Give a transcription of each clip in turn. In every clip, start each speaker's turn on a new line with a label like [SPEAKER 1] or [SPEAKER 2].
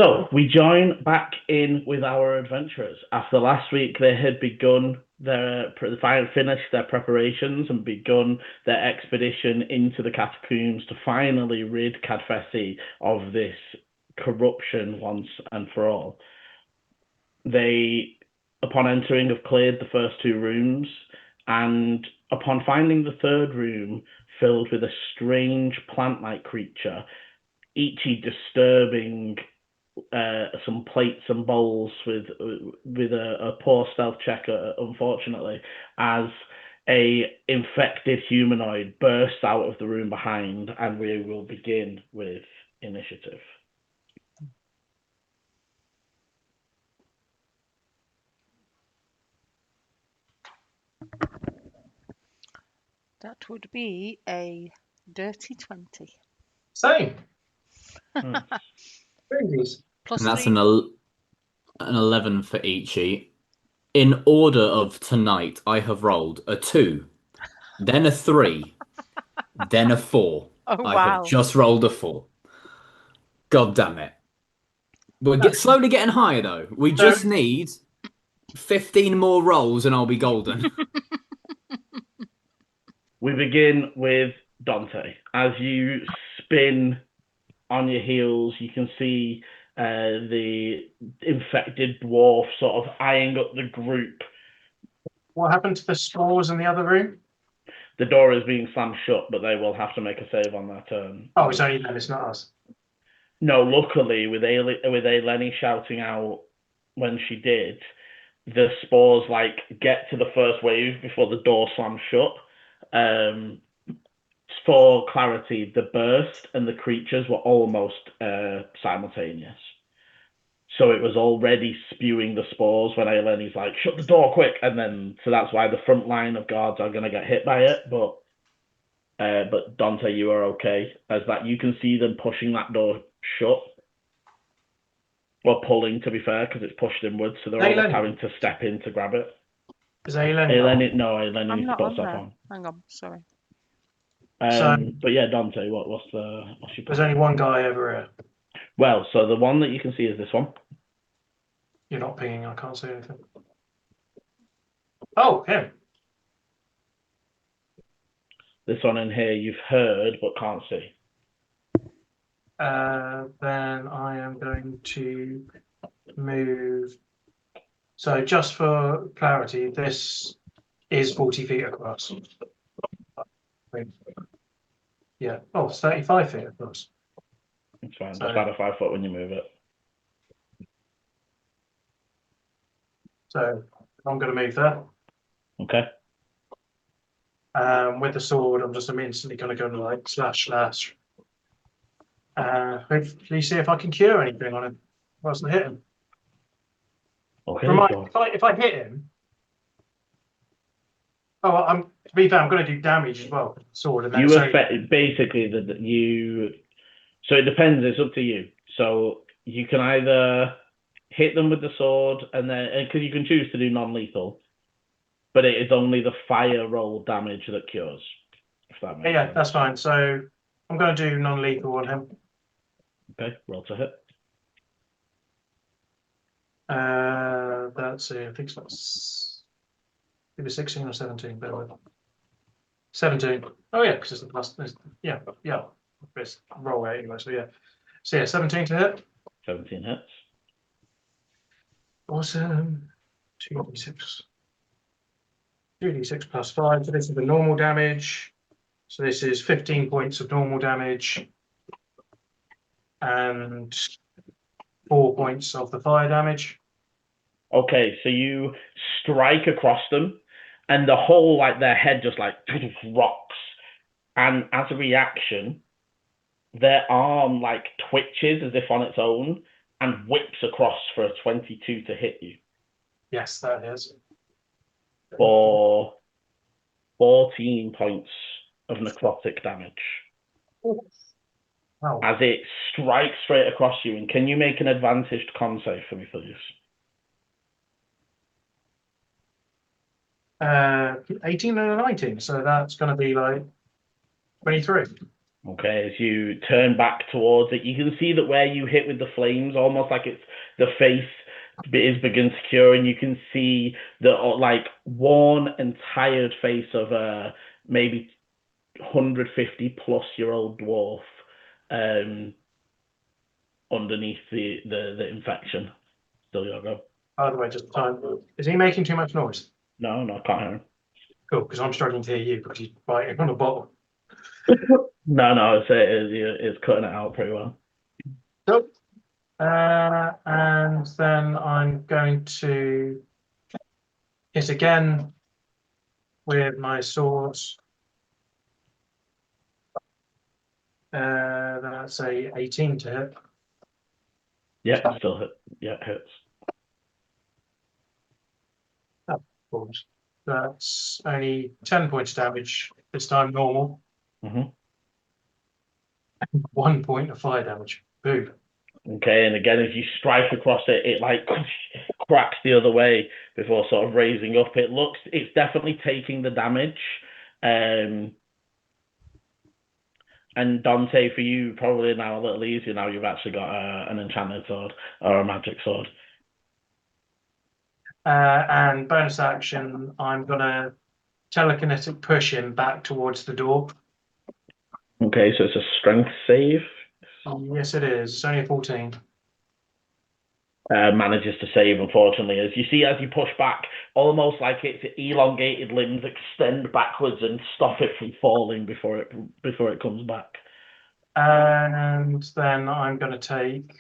[SPEAKER 1] So we join back in with our adventurers. After last week, they had begun finished their preparations and begun their expedition into the catacombs to finally rid Cadfesi of this corruption once and for all. They, upon entering, have cleared the first two rooms, and upon finding the third room filled with a strange plant-like creature, Ichi disturbing some plates and bowls with a poor stealth check, unfortunately, as a infected humanoid bursts out of the room behind, and we will begin with initiative.
[SPEAKER 2] That would be a dirty 20.
[SPEAKER 3] Same.
[SPEAKER 1] Hmm.
[SPEAKER 3] Very good.
[SPEAKER 2] Plus
[SPEAKER 4] And that's
[SPEAKER 2] 3.
[SPEAKER 4] an 11 for Ichi. In order of tonight, I have rolled a 2, then a 3, then a 4.
[SPEAKER 2] Oh,
[SPEAKER 4] I have
[SPEAKER 2] wow.
[SPEAKER 4] just rolled a 4. God damn it. We're slowly getting higher, though. We just need 15 more rolls and I'll be golden.
[SPEAKER 1] We begin with Dante. As you spin on your heels, you can see the infected dwarf sort of eyeing up the group.
[SPEAKER 3] What happened to the straws in the other room?
[SPEAKER 1] The door is being slammed shut, but they will have to make a save on their turn.
[SPEAKER 3] Oh, it's only them, it's not us.
[SPEAKER 1] No, luckily, with Eleni shouting out when she did, the spores get to the first wave before the door slams shut. For clarity, the burst and the creatures were almost simultaneous. So it was already spewing the spores when Eleni's like, shut the door quick, and then so that's why the front line of guards are going to get hit by it. But Dante, you are okay, as that you can see them pushing that door shut. Or pulling, to be fair, because it's pushed inwards, so they're almost having to step in to grab it.
[SPEAKER 3] Is Eleni?
[SPEAKER 1] Eleni
[SPEAKER 2] I'm
[SPEAKER 1] needs to
[SPEAKER 2] not
[SPEAKER 1] put
[SPEAKER 2] on
[SPEAKER 1] stuff
[SPEAKER 2] there.
[SPEAKER 1] on.
[SPEAKER 2] Hang on, sorry.
[SPEAKER 1] But yeah, Dante, what's your
[SPEAKER 3] There's only one guy over here.
[SPEAKER 1] Well, so the one that you can see is this one.
[SPEAKER 3] You're not pinging, I can't see anything. Oh, him.
[SPEAKER 1] This one in here you've heard but can't see.
[SPEAKER 3] Then I am going to move. So just for clarity, this is 40 feet across. Yeah. Oh, it's 35 feet across.
[SPEAKER 1] It's fine.
[SPEAKER 3] So-
[SPEAKER 1] Just add a 5 foot when you move it.
[SPEAKER 3] So I'm going to move that.
[SPEAKER 1] Okay.
[SPEAKER 3] With the sword, I'm just instantly going to go like slash. Hopefully see if I can cure anything on him whilst I hit him.
[SPEAKER 1] Okay.
[SPEAKER 3] If I hit him, to be fair, I'm going to do damage as well. Sword, and then
[SPEAKER 1] You affect basically so it depends. It's up to you. So you can either hit them with the sword, and then because you can choose to do non-lethal, but it is only the fire roll damage that cures. If that makes sense.
[SPEAKER 3] that's fine. So I'm going to do non-lethal on him.
[SPEAKER 1] Okay, roll to hit.
[SPEAKER 3] Let's see. I think it's either 16 or 17. Bear with. 17. Oh yeah, because it's the plus. Yeah. It's roll out anyway. So yeah. 17 to hit.
[SPEAKER 1] 17 hits.
[SPEAKER 3] Awesome. 2d6. 2d6 plus 5. So this is the normal damage. So this is 15 points of normal damage. And 4 points of the fire damage.
[SPEAKER 1] Okay, so you strike across them, and the whole their head just rocks, and as a reaction, their arm twitches as if on its own and whips across for a 22 to hit you.
[SPEAKER 3] Yes, that is.
[SPEAKER 1] For 14 points of necrotic damage.
[SPEAKER 3] Wow.
[SPEAKER 1] As it strikes straight across you. And can you make an advantaged con save for me, please?
[SPEAKER 3] 18 and a 19, so that's going to be 23.
[SPEAKER 1] Okay, as you turn back towards it, you can see that where you hit with the flames, almost like it's the face is begins to cure, and you can see the like worn and tired face of a maybe 150-plus-year-old dwarf underneath the infection. Still your go.
[SPEAKER 3] By the way, just time. Is he making too much noise?
[SPEAKER 1] No, I can't hear him.
[SPEAKER 3] Cool, because I'm struggling to hear you because he's biting on a bottle.
[SPEAKER 1] No, it's cutting it out pretty well.
[SPEAKER 3] Nope. And then I'm going to hit again with my swords. That's a 18 to hit.
[SPEAKER 1] Yeah, still hit. Yeah, it hits.
[SPEAKER 3] Of course. That's only 10 points of damage, this time normal.
[SPEAKER 1] Mm-hmm.
[SPEAKER 3] 1 point of fire damage. Boo.
[SPEAKER 1] Okay, and again, as you strike across it, it like cracks the other way before sort of raising up. It's definitely taking the damage. And Dante, for you, probably now a little easier now you've actually got an enchanted sword or a magic sword.
[SPEAKER 3] And bonus action, I'm going to telekinetic push him back towards the door.
[SPEAKER 1] Okay, so it's a strength save.
[SPEAKER 3] Yes, it is. It's only a 14.
[SPEAKER 1] Manages to save, unfortunately. As you push back, almost like its elongated limbs extend backwards and stop it from falling before it comes back.
[SPEAKER 3] And then I'm going to take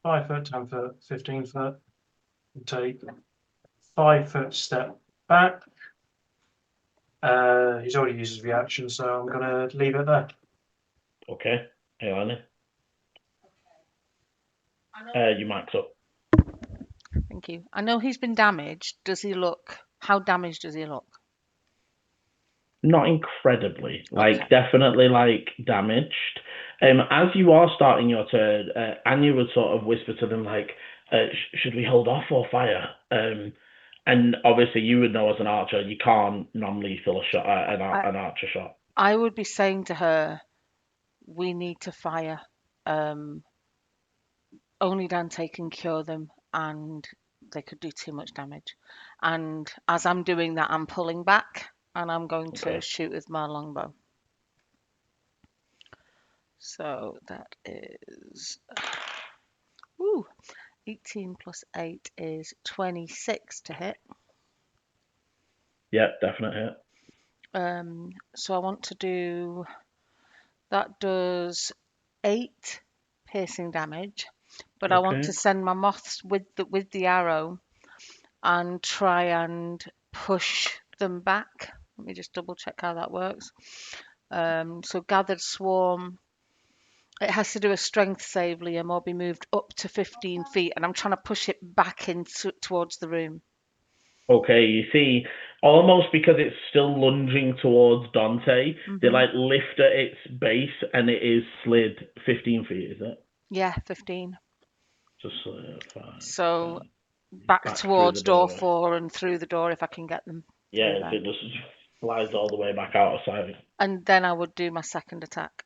[SPEAKER 3] 5 foot, 10 foot, 15 foot, and take 5 foot step back. He's already used his reaction, so I'm going to leave it there.
[SPEAKER 1] Okay, hey, Annie. Your mic's up.
[SPEAKER 2] Thank you. I know he's been damaged. How damaged does he look?
[SPEAKER 1] Not incredibly,
[SPEAKER 2] Okay.
[SPEAKER 1] definitely damaged. As you are starting your turn, Anya would sort of whisper to them should we hold off or fire? And obviously you would know as an archer, you can't non-lethal a shot, an archer shot.
[SPEAKER 2] I would be saying to her, we need to fire. Only Dante can cure them, and they could do too much damage. And as I'm doing that, I'm pulling back, and I'm going to shoot with my longbow. So that is 18 plus 8 is 26 to hit.
[SPEAKER 1] Yeah, definite hit.
[SPEAKER 2] So I want to do that. Does 8 piercing damage, but I want to send my moths with the arrow and try and push them back. Let me just double check how that works. So gathered swarm, it has to do a strength save, Liam, or be moved up to 15 feet, and I'm trying to push it back towards the room.
[SPEAKER 1] Okay, you see, almost because it's still lunging towards Dante, they lift at its base and it is slid 15 feet, is it?
[SPEAKER 2] Yeah, 15.
[SPEAKER 1] Just 5.
[SPEAKER 2] So back towards door 4 and through the door if I can get them.
[SPEAKER 1] Yeah, it just flies all the way back out of sight.
[SPEAKER 2] And then I would do my second attack.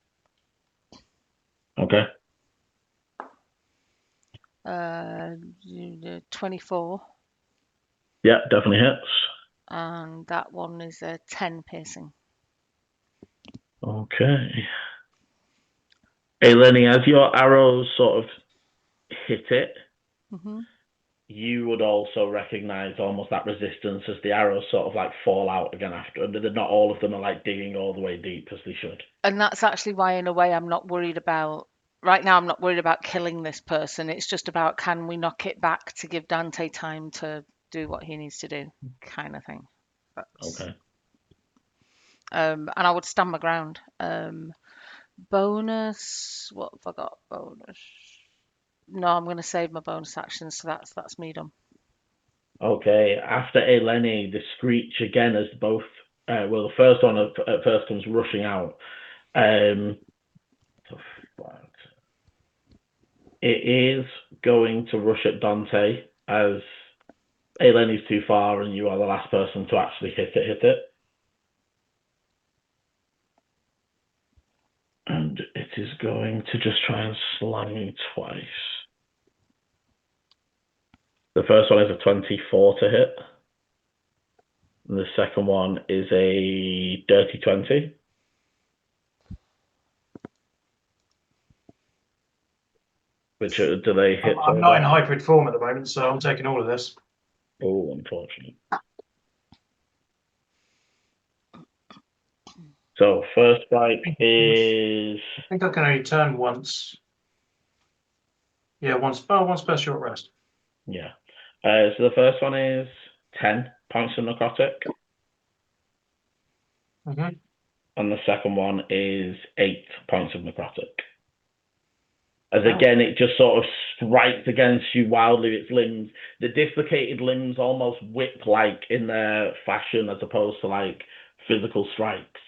[SPEAKER 1] Okay.
[SPEAKER 2] 24.
[SPEAKER 1] Yeah, definitely hits.
[SPEAKER 2] And that one is a 10 piercing.
[SPEAKER 1] Okay. Hey, Lenny, as your arrows sort of hit it, you would also recognize almost that resistance as the arrows sort of fall out again after. Not all of them are digging all the way deep as they should.
[SPEAKER 2] And that's actually why, in a way, I'm not worried about. Right now, I'm not worried about killing this person. It's just about, can we knock it back to give Dante time to do what he needs to do, kind of thing.
[SPEAKER 1] Okay.
[SPEAKER 2] And I would stand my ground. Bonus. What have I got? Bonus. No, I'm going to save my bonus action, so that's me done.
[SPEAKER 1] Okay. After Eleni, the screech again as both. The first one at first comes rushing out. It is going to rush at Dante as Eleni's too far and you are the last person to actually hit it. is going to just try and slam you twice. The first one is a 24 to hit. And the second one is a dirty 20. Which do they hit?
[SPEAKER 3] I'm not in hybrid form at the moment, so I'm taking all of this.
[SPEAKER 1] Oh, unfortunate. So first strike is.
[SPEAKER 3] I think I can only turn once. Yeah, once. Oh, once per short rest.
[SPEAKER 1] Yeah. So the first one is 10 points of necrotic.
[SPEAKER 3] Mm-hmm.
[SPEAKER 1] And the second one is 8 points of necrotic. As again, it just sort of strikes against you wildly, its limbs. The dislocated limbs almost whip-like in their fashion as opposed to like physical strikes.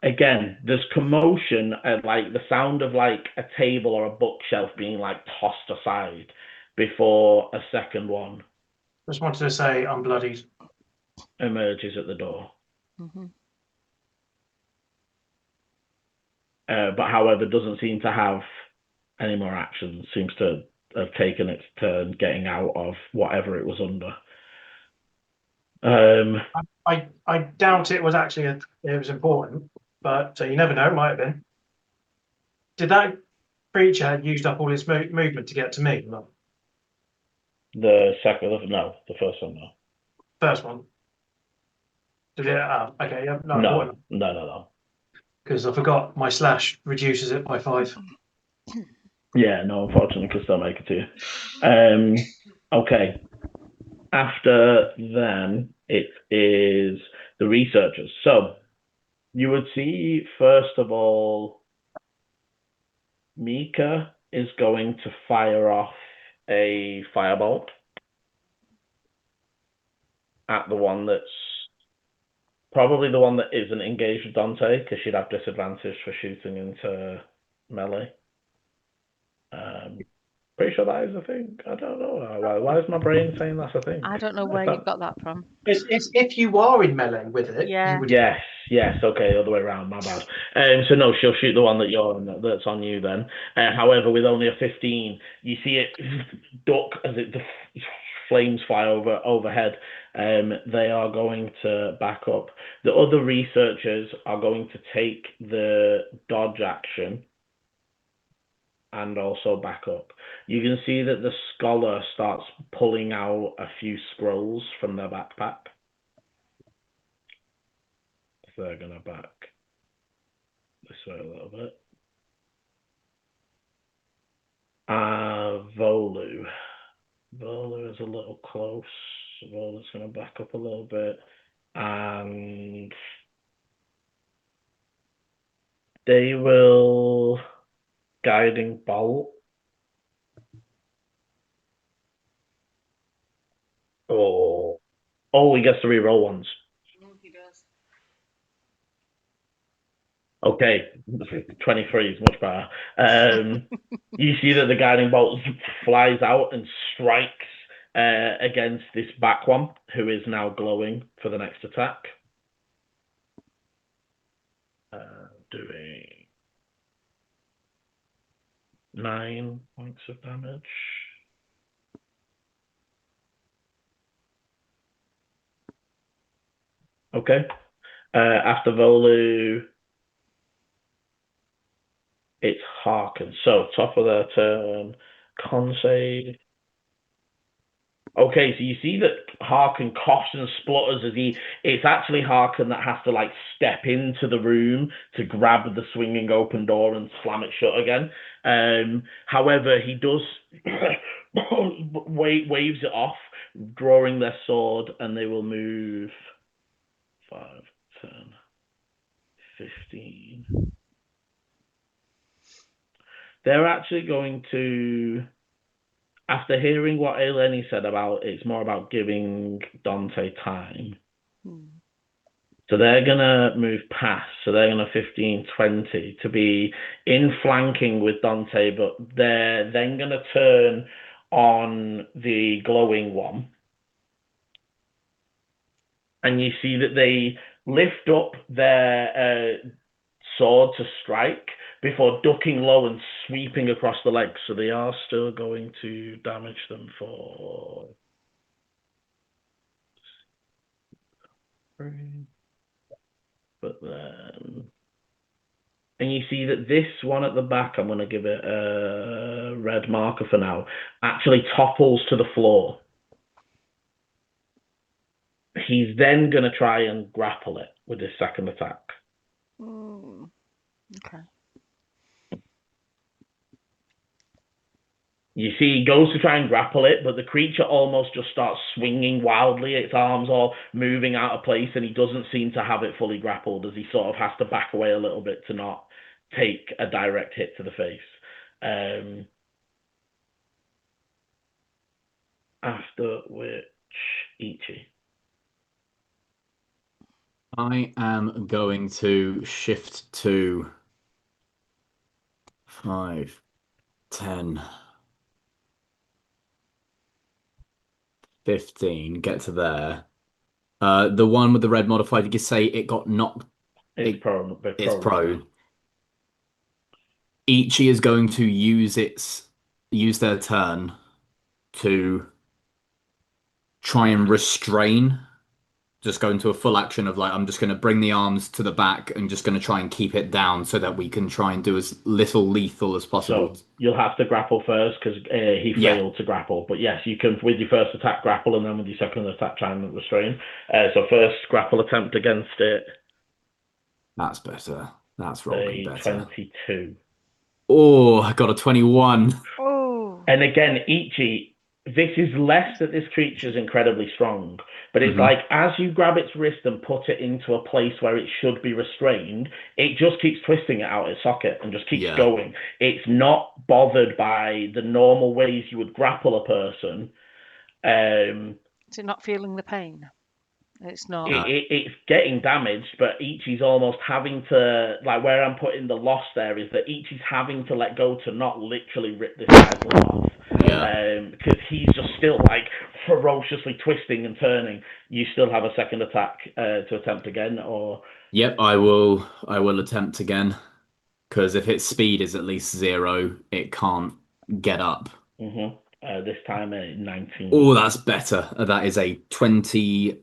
[SPEAKER 1] Again, there's commotion and like the sound of like a table or a bookshelf being like tossed aside before a second one
[SPEAKER 3] Just wanted to say I'm bloodied.
[SPEAKER 1] Emerges at the door.
[SPEAKER 2] Mm-hmm.
[SPEAKER 1] But however, doesn't seem to have any more action. Seems to have taken its turn getting out of whatever it was under.
[SPEAKER 3] I doubt it was actually it was important, but you never know. It might have been. Did that creature used up all his movement to get to me? No.
[SPEAKER 1] The first one, no.
[SPEAKER 3] First one. Did it? Okay, yeah,
[SPEAKER 1] No.
[SPEAKER 3] Because I forgot my slash reduces it by 5.
[SPEAKER 1] Yeah, no, unfortunately, can still make it to you. Okay. After them, it is the researchers. So you would see, first of all, Mika is going to fire off a firebolt at the one that's probably the one that isn't engaged with Dante, because she'd have disadvantage for shooting into melee. Pretty sure that is a thing. I don't know. Why is my brain saying that's a thing?
[SPEAKER 2] I don't know where you got that from.
[SPEAKER 3] It's if you are in melee with it.
[SPEAKER 2] Yeah.
[SPEAKER 3] You would...
[SPEAKER 1] Yes. Okay, other way around. My bad. So no, she'll shoot the one that's on you then. However, with only a 15, you see it duck as the flames fly overhead. They are going to back up. The other researchers are going to take the dodge action and also back up. You can see that the scholar starts pulling out a few scrolls from their backpack. So they're going to back this way a little bit. Volu. Volu is a little close. Volu's going to back up a little bit. And they will guiding bolt. Oh, he gets to reroll ones.
[SPEAKER 2] He does.
[SPEAKER 1] Okay, 23 is much better. You see that the guiding bolt flies out and strikes against this back one, who is now glowing for the next attack. Doing 9 points of damage. Okay. After Volu, it's Harken. So top of their turn, con save. Okay, so you see that Harken coughs and splutters as it's actually Harken that has to like step into the room to grab the swinging open door and slam it shut again. However, he does waves it off, drawing their sword, and they will move 5, 10, 15. They're actually going to, after hearing what Eleni said about it's more about giving Dante time. So they're going to move past. So they're going to 15, 20 to be in flanking with Dante, but they're then going to turn on the glowing one. and you see that they lift up their sword to strike before ducking low and sweeping across the legs. So they are still going to damage them for... But then... And you see that this one at the back, I'm going to give it a red marker for now, actually topples to the floor. He's then going to try and grapple it with his second attack.
[SPEAKER 2] Okay.
[SPEAKER 1] You see, he goes to try and grapple it, but the creature almost just starts swinging wildly, its arms all moving out of place, and he doesn't seem to have it fully grappled, as he sort of has to back away a little bit to not take a direct hit to the face. After which, Ichi.
[SPEAKER 4] I am going to shift to 5, 10, 15, get to there. The one with the red modifier, did you say it got knocked?
[SPEAKER 1] It's prone.
[SPEAKER 4] It's prone. Ichi is going to use their turn to try and restrain. Just go into a full action of like, I'm just going to bring the arms to the back and just going to try and keep it down so that we can try and do as little lethal as possible.
[SPEAKER 1] So you'll have to grapple first because he failed to grapple. But yes, you can, with your first attack, grapple, and then with your second attack, try and restrain. So first grapple attempt against it.
[SPEAKER 4] That's better. That's rolling better.
[SPEAKER 1] 22.
[SPEAKER 4] Oh, I got a 21.
[SPEAKER 2] Oh.
[SPEAKER 1] And again, Ichi, this is less that this creature is incredibly strong, but it's like as you grab its wrist and put it into a place where it should be restrained, it just keeps twisting it out its socket and just keeps going. It's not bothered by the normal ways you would grapple a person.
[SPEAKER 2] Is it not feeling the pain? It's not.
[SPEAKER 1] It's getting damaged, but Ichi's almost having to, like where I'm putting the loss there is that Ichi's having to let go to not literally rip this guy's leg off. Because he's just still like ferociously twisting and turning. You still have a second attack to attempt again, or?
[SPEAKER 4] Yep, I will attempt again. Because if its speed is at least 0, it can't get up.
[SPEAKER 1] This time a 19.
[SPEAKER 4] Oh, that's better. That is a 22.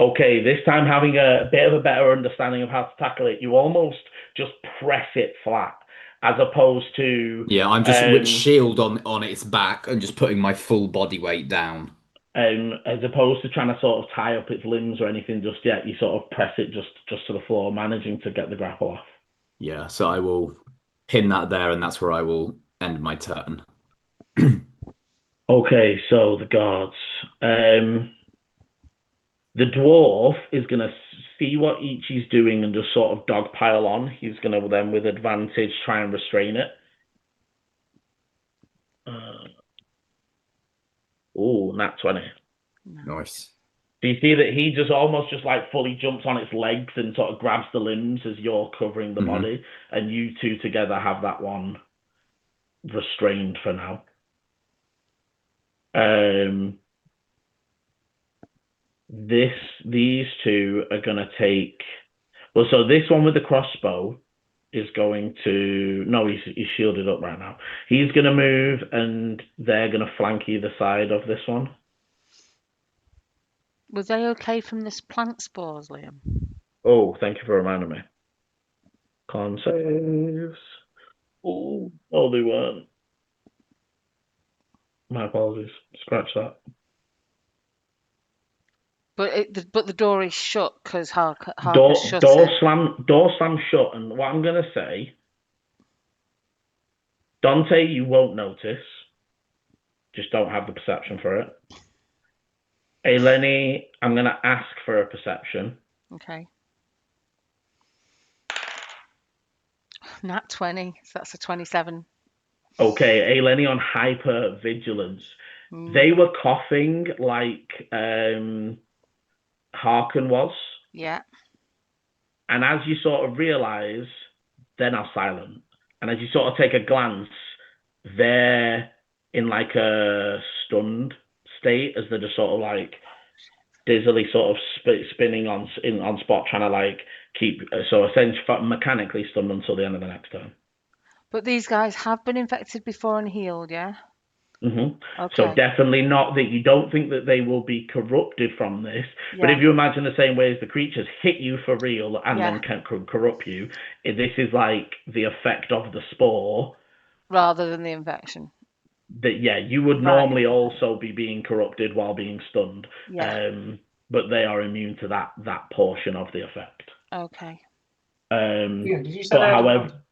[SPEAKER 1] Okay, this time having a bit of a better understanding of how to tackle it, you almost just press it flat, as opposed to...
[SPEAKER 4] Yeah, I'm just with shield on its back and just putting my full body weight down.
[SPEAKER 1] As opposed to trying to sort of tie up its limbs or anything just yet, you sort of press it just to the floor, managing to get the grapple off.
[SPEAKER 4] Yeah, so I will pin that there, and that's where I will end my turn.
[SPEAKER 1] Okay, so the guards. The dwarf is going to see what Ichi's doing and just sort of dogpile on. He's going to then, with advantage, try and restrain it. Nat 20.
[SPEAKER 4] Nice.
[SPEAKER 1] So you see that he just almost just like fully jumps on its legs and sort of grabs the limbs as you're covering the body, and you two together have that one restrained for now. These two are going to take... Well, so this one with the crossbow is going to... No, he's shielded up right now. He's going to move, and they're going to flank either side of this one.
[SPEAKER 2] Were they okay from this plant spores, Liam?
[SPEAKER 1] Oh, thank you for reminding me. Con saves. Oh, they weren't. My apologies. Scratch that.
[SPEAKER 2] But the door is shut because
[SPEAKER 1] door
[SPEAKER 2] slam
[SPEAKER 1] shut. And what I'm gonna say, Dante, you won't notice. Just don't have the perception for it. Eleni, I'm gonna ask for a perception.
[SPEAKER 2] Okay. Nat 20, so that's a 27.
[SPEAKER 1] Okay, Eleni on hyper vigilance. They were coughing like Harkin was.
[SPEAKER 2] Yeah.
[SPEAKER 1] And as you sort of realise, they're now silent. And as you sort of take a glance, they're in like a stunned state as they're just sort of like dizzily sort of spinning on spot, trying to like keep so essentially mechanically stunned until the end of the next turn.
[SPEAKER 2] But these guys have been infected before and healed, yeah?
[SPEAKER 1] Mm-hmm.
[SPEAKER 2] Okay.
[SPEAKER 1] So definitely not that you don't think that they will be corrupted from this, but
[SPEAKER 2] Yeah.
[SPEAKER 1] if you imagine the same way as the creatures hit you for real and
[SPEAKER 2] Yeah.
[SPEAKER 1] then can corrupt you, this is like the effect of the spore.
[SPEAKER 2] Rather than the infection.
[SPEAKER 1] That you would
[SPEAKER 2] Right.
[SPEAKER 1] normally also be being corrupted while being stunned.
[SPEAKER 2] Yeah.
[SPEAKER 1] But they are immune to that portion of the effect.
[SPEAKER 2] Okay.
[SPEAKER 3] Did you say
[SPEAKER 1] But
[SPEAKER 3] they had
[SPEAKER 1] however,
[SPEAKER 3] advantage?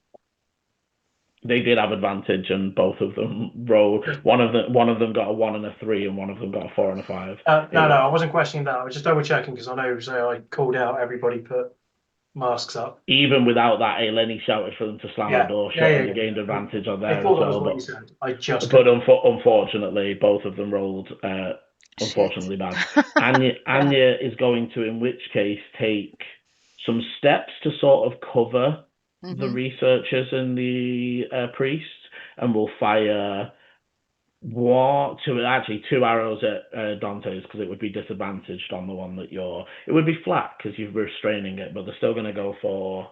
[SPEAKER 1] they did have advantage, and both of them rolled. One of them got a 1 and a 3, and one of them got a 4 and a 5.
[SPEAKER 3] No, I wasn't questioning that. I was just double checking because I know, so I called out everybody put masks up.
[SPEAKER 1] Even without that, Eleni shouted for them to slam the door shut, and they gained advantage on there
[SPEAKER 3] I thought
[SPEAKER 1] as
[SPEAKER 3] that was
[SPEAKER 1] well.
[SPEAKER 3] what you said. I just.
[SPEAKER 1] But unfortunately, both of them rolled unfortunately bad. Anya is going to, in which case, take some steps to sort of cover the researchers and the priests, and will fire two arrows at Dante's, because it would be disadvantaged on the one that it would be flat because you're restraining it, but they're still going to go for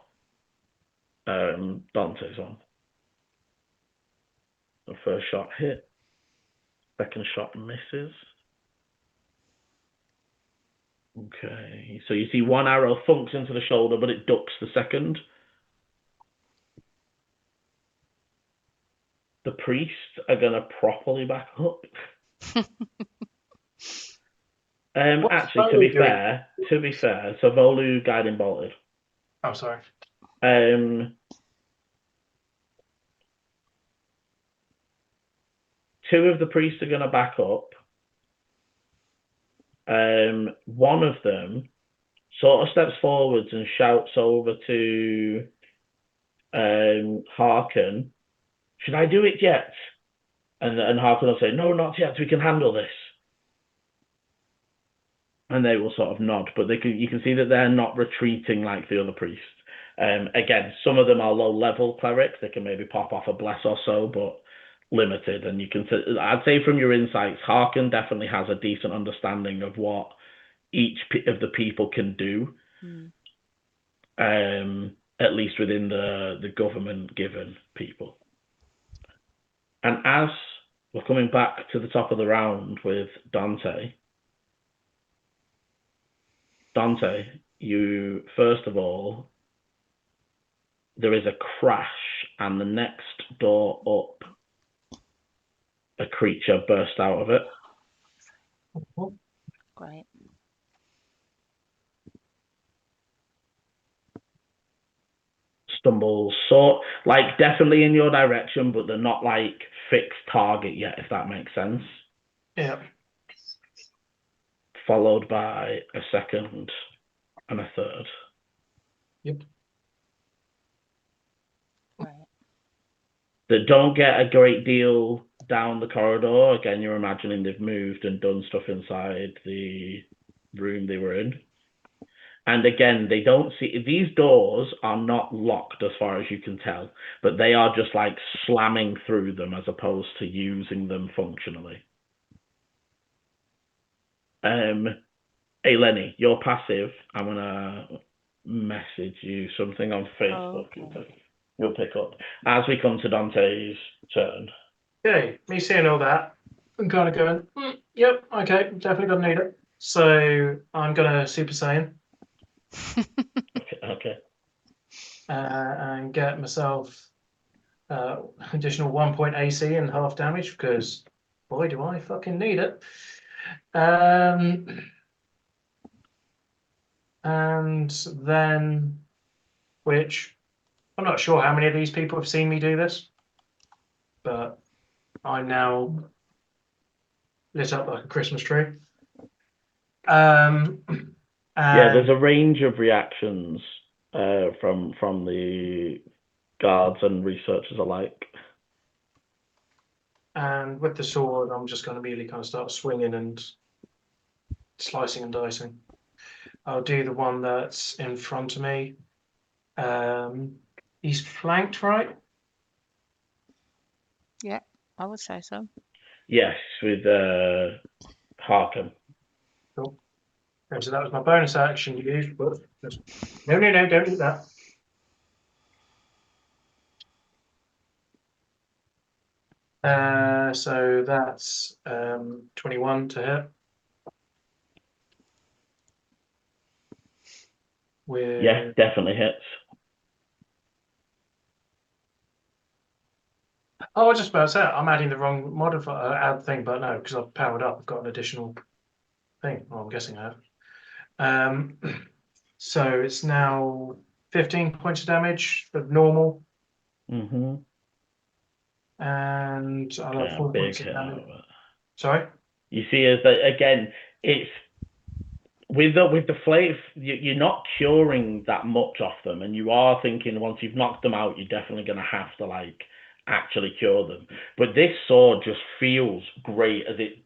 [SPEAKER 1] Dante's one. The first shot hit, second shot misses. Okay, so you see one arrow thunks into the shoulder, but it ducks the second. The priests are going to properly back up. Actually, to be fair, so Volu guiding bolted.
[SPEAKER 3] Oh, sorry.
[SPEAKER 1] Two of the priests are going to back up. One of them sort of steps forwards and shouts over to Harken, "Should I do it yet?" And Harken will say, "No, not yet. We can handle this." And they will sort of nod, but you can see that they're not retreating like the other priests. Again, some of them are low-level clerics. They can maybe pop off a bless or so, but limited. And I'd say from your insights, Harken definitely has a decent understanding of what each of the people can do, at least within the government-given people. And as we're coming back to the top of the round with Dante, you, first of all, there is a crash, and the next door up, a creature burst out of it.
[SPEAKER 2] Great.
[SPEAKER 1] Stumbles, definitely in your direction, but they're not like fixed target yet, if that makes sense.
[SPEAKER 3] Yeah.
[SPEAKER 1] Followed by a second and a third.
[SPEAKER 3] Yep.
[SPEAKER 2] Right.
[SPEAKER 1] That don't get a great deal down the corridor. Again, you're imagining they've moved and done stuff inside the room they were in. And again, they don't see, these doors are not locked as far as you can tell, but they are just like slamming through them as opposed to using them functionally. Eleni, you're passive. I'm gonna message you something on Facebook.
[SPEAKER 2] Okay.
[SPEAKER 1] You'll pick up as we come to Dante's turn.
[SPEAKER 3] Okay, me seeing all that, I'm kind of going, yep, okay, definitely gonna need it. So I'm gonna Super Saiyan.
[SPEAKER 1] Okay.
[SPEAKER 3] And get myself additional 1 point AC and half damage, because boy, do I fucking need it. And then, which I'm not sure how many of these people have seen me do this, but I'm now lit up like a Christmas tree.
[SPEAKER 1] There's a range of reactions from the guards and researchers alike.
[SPEAKER 3] And with the sword, I'm just going to immediately kind of start swinging and slicing and dicing. I'll do the one that's in front of me. He's flanked, right?
[SPEAKER 2] Yeah, I would say so.
[SPEAKER 1] Yes, with Harken.
[SPEAKER 3] Cool. Okay, so that was my bonus action used, but no, don't do that. So that's 21 to hit.
[SPEAKER 1] Yeah, definitely hits.
[SPEAKER 3] Oh, I was just about to say, I'm adding the wrong modifier, add thing, but no, because I've powered up, I've got an additional thing. Well, I'm guessing I have. So it's now 15 points of damage of normal.
[SPEAKER 1] Mm-hmm.
[SPEAKER 3] And I'll have 4 points of damage. Sorry?
[SPEAKER 1] You see, as that again, it's with the flame, you're not curing that much off them, and you are thinking once you've knocked them out, you're definitely going to have to like actually cure them. But this sword just feels great as it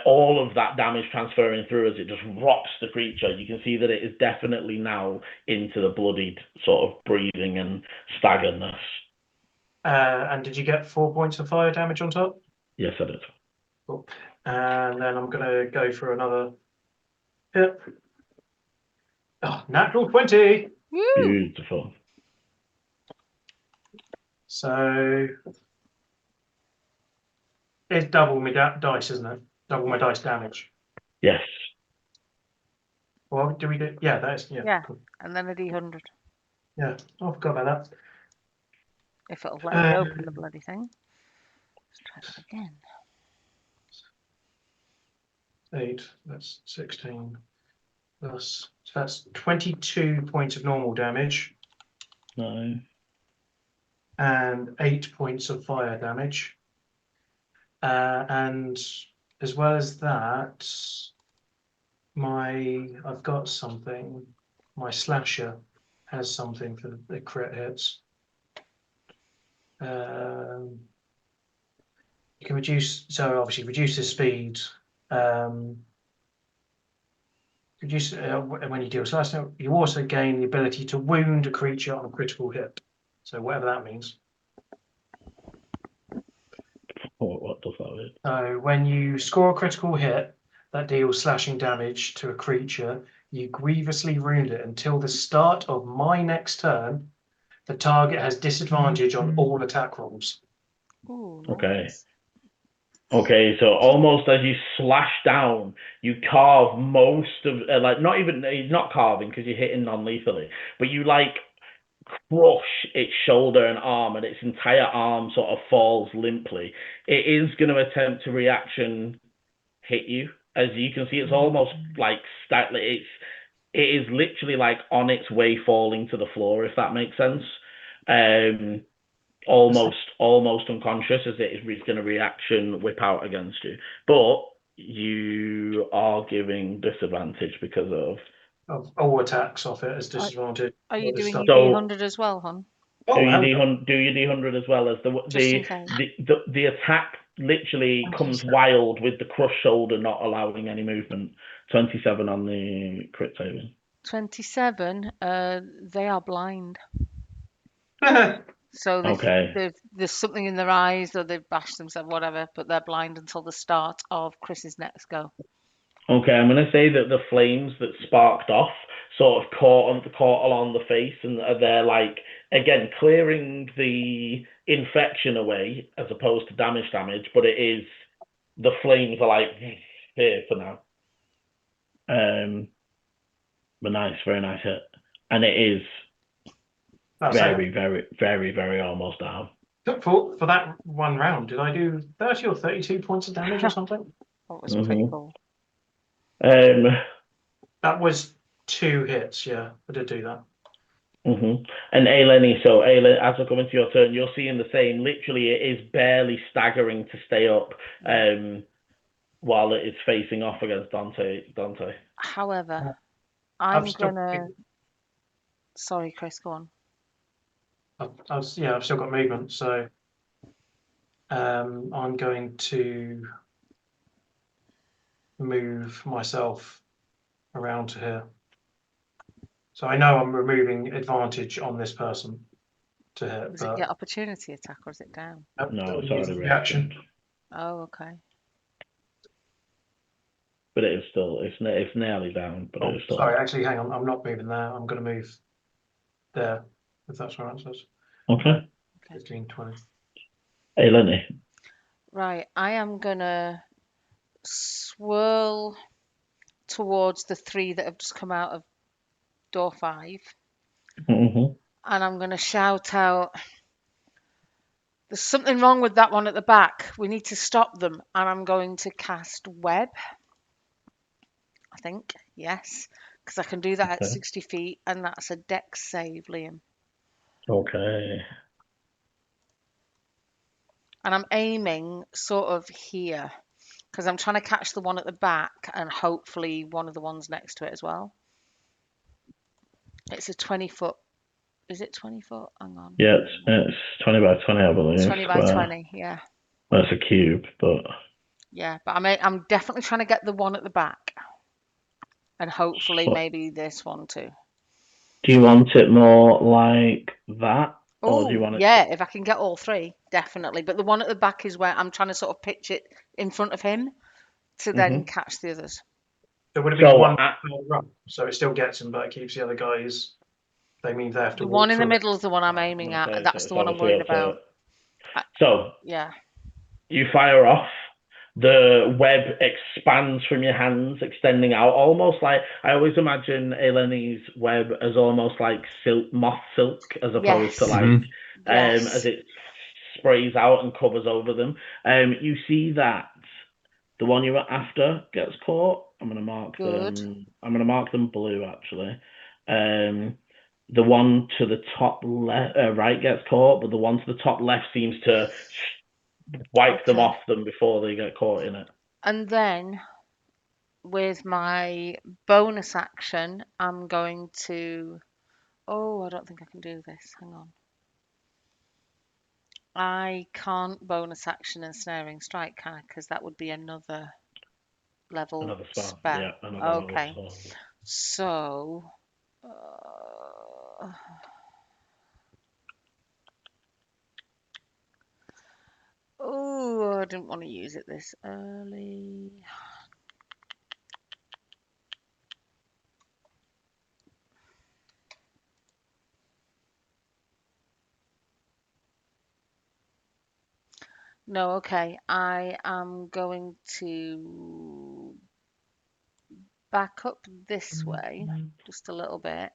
[SPEAKER 1] all of that damage transferring through as it just rocks the creature. You can see that it is definitely now into the bloodied sort of breathing and staggeredness.
[SPEAKER 3] And did you get 4 points of fire damage on top?
[SPEAKER 1] Yes, I did.
[SPEAKER 3] Cool. And then I'm going to go for another hit. Oh, natural 20.
[SPEAKER 2] Woo!
[SPEAKER 1] Beautiful.
[SPEAKER 3] So it's double my dice, isn't it? Double my dice damage.
[SPEAKER 1] Yes.
[SPEAKER 3] Well, do we do? Yeah, that is.
[SPEAKER 2] Yeah.
[SPEAKER 3] Cool.
[SPEAKER 2] And then a D100.
[SPEAKER 3] Yeah, I forgot about that.
[SPEAKER 2] If it'll let me open the bloody thing. Let's try that again.
[SPEAKER 3] 8, that's 16 plus. So that's 22 points of normal damage.
[SPEAKER 1] No.
[SPEAKER 3] And 8 points of fire damage. And as well as that, I've got something. My slasher has something for the crit hits. You can reduce, so obviously reduce the speed. Reduce when you deal slash. You also gain the ability to wound a creature on a critical hit. So whatever that means.
[SPEAKER 1] What does that mean?
[SPEAKER 3] So when you score a critical hit that deals slashing damage to a creature, you grievously wound it until the start of my next turn. The target has disadvantage on all attack rolls.
[SPEAKER 2] Ooh,
[SPEAKER 1] Okay.
[SPEAKER 2] nice.
[SPEAKER 1] Okay, so almost as you slash down, you carve most of, not carving because you're hitting non-lethally, but you like crush its shoulder and arm, and its entire arm sort of falls limply. It is going to attempt to reaction hit you. As you can see, it's almost like it is literally like on its way falling to the floor, if that makes sense. Almost unconscious as it is going to reaction whip out against you. But you are giving disadvantage because
[SPEAKER 3] of all attacks off it as disadvantage.
[SPEAKER 2] Are you doing your D100 as well, hon?
[SPEAKER 1] Do your D100 as well as the attack literally comes wild with the crushed shoulder not allowing any movement. 27 on the crit saving.
[SPEAKER 2] 27. They are blind. So there's something in their eyes, or they've bashed themselves, whatever, but they're blind until the start of Chris's next go.
[SPEAKER 1] Okay, I'm going to say that the flames that sparked off sort of caught along the face, and they're like, again, clearing the infection away as opposed to damage, but it is, the flames are like, here for now. But nice, very nice hit. And it is very, very, very, very almost down.
[SPEAKER 3] For that one round, did I do 30 or 32 points of damage or something?
[SPEAKER 2] That was pretty cool.
[SPEAKER 3] That was 2 hits, yeah, I did do that.
[SPEAKER 1] And Aileni, as I come into your turn, you're seeing the same. Literally, it is barely staggering to stay up while it is facing off against Dante.
[SPEAKER 2] However, I'm gonna. Sorry, Chris, go on.
[SPEAKER 3] I've still got movement, so I'm going to move myself around to here. So I know I'm removing advantage on this person to hit.
[SPEAKER 2] Does it get opportunity attack or is it down?
[SPEAKER 1] No, it's already
[SPEAKER 3] reaction.
[SPEAKER 2] Oh, okay.
[SPEAKER 1] but it is still it's nearly down, but it is still.
[SPEAKER 3] Sorry, actually, hang on. I'm not moving there. I'm going to move there, if that's right.
[SPEAKER 1] Okay.
[SPEAKER 3] 15, 20.
[SPEAKER 1] Hey, Lenny.
[SPEAKER 2] Right, I am gonna swirl towards the 3 that have just come out of door 5,
[SPEAKER 1] Mm-hmm.
[SPEAKER 2] and I'm gonna shout out, "There's something wrong with that one at the back. We need to stop them." And I'm going to cast web. I think, yes, because I can do that at 60 feet, and that's a dex save, Liam.
[SPEAKER 1] Okay.
[SPEAKER 2] And I'm aiming sort of here, because I'm trying to catch the one at the back and hopefully one of the ones next to it as well. It's a 20-foot. Is it 20 foot? Hang on.
[SPEAKER 1] Yeah, it's 20 by 20, I believe.
[SPEAKER 2] 20 by 20, yeah.
[SPEAKER 1] Well, it's a cube, but...
[SPEAKER 2] Yeah, but I'm definitely trying to get the one at the back. And hopefully maybe this one too.
[SPEAKER 1] Do you want it more like that? Or do you want it...
[SPEAKER 2] Yeah, if I can get all 3, definitely. But the one at the back is where I'm trying to sort of pitch it in front of him to then catch the others.
[SPEAKER 3] So would it be one run? So it still gets him, but it keeps the other guys. They mean they have to.
[SPEAKER 2] The one in the middle is the one I'm aiming at. That's the one I'm worried about.
[SPEAKER 1] So
[SPEAKER 2] yeah,
[SPEAKER 1] you fire off. The web expands from your hands, extending out, almost like I always imagine Eleni's web as almost like moth silk, as opposed to like as it sprays out and covers over them. You see that the one you were after gets caught. I'm gonna mark them. I'm gonna mark them blue actually. The one to the top left, right gets caught, but the one to the top left seems to wipe them off them before they get caught in it.
[SPEAKER 2] And then with my bonus action, I'm going to... Oh, I don't think I can do this. Hang on. I can't bonus action ensnaring strike, can I? Because that would be another level spell.
[SPEAKER 1] Yeah, another level spell.
[SPEAKER 2] So... Oh, I didn't want to use it this early. No, okay. I am going to back up this way just a little bit.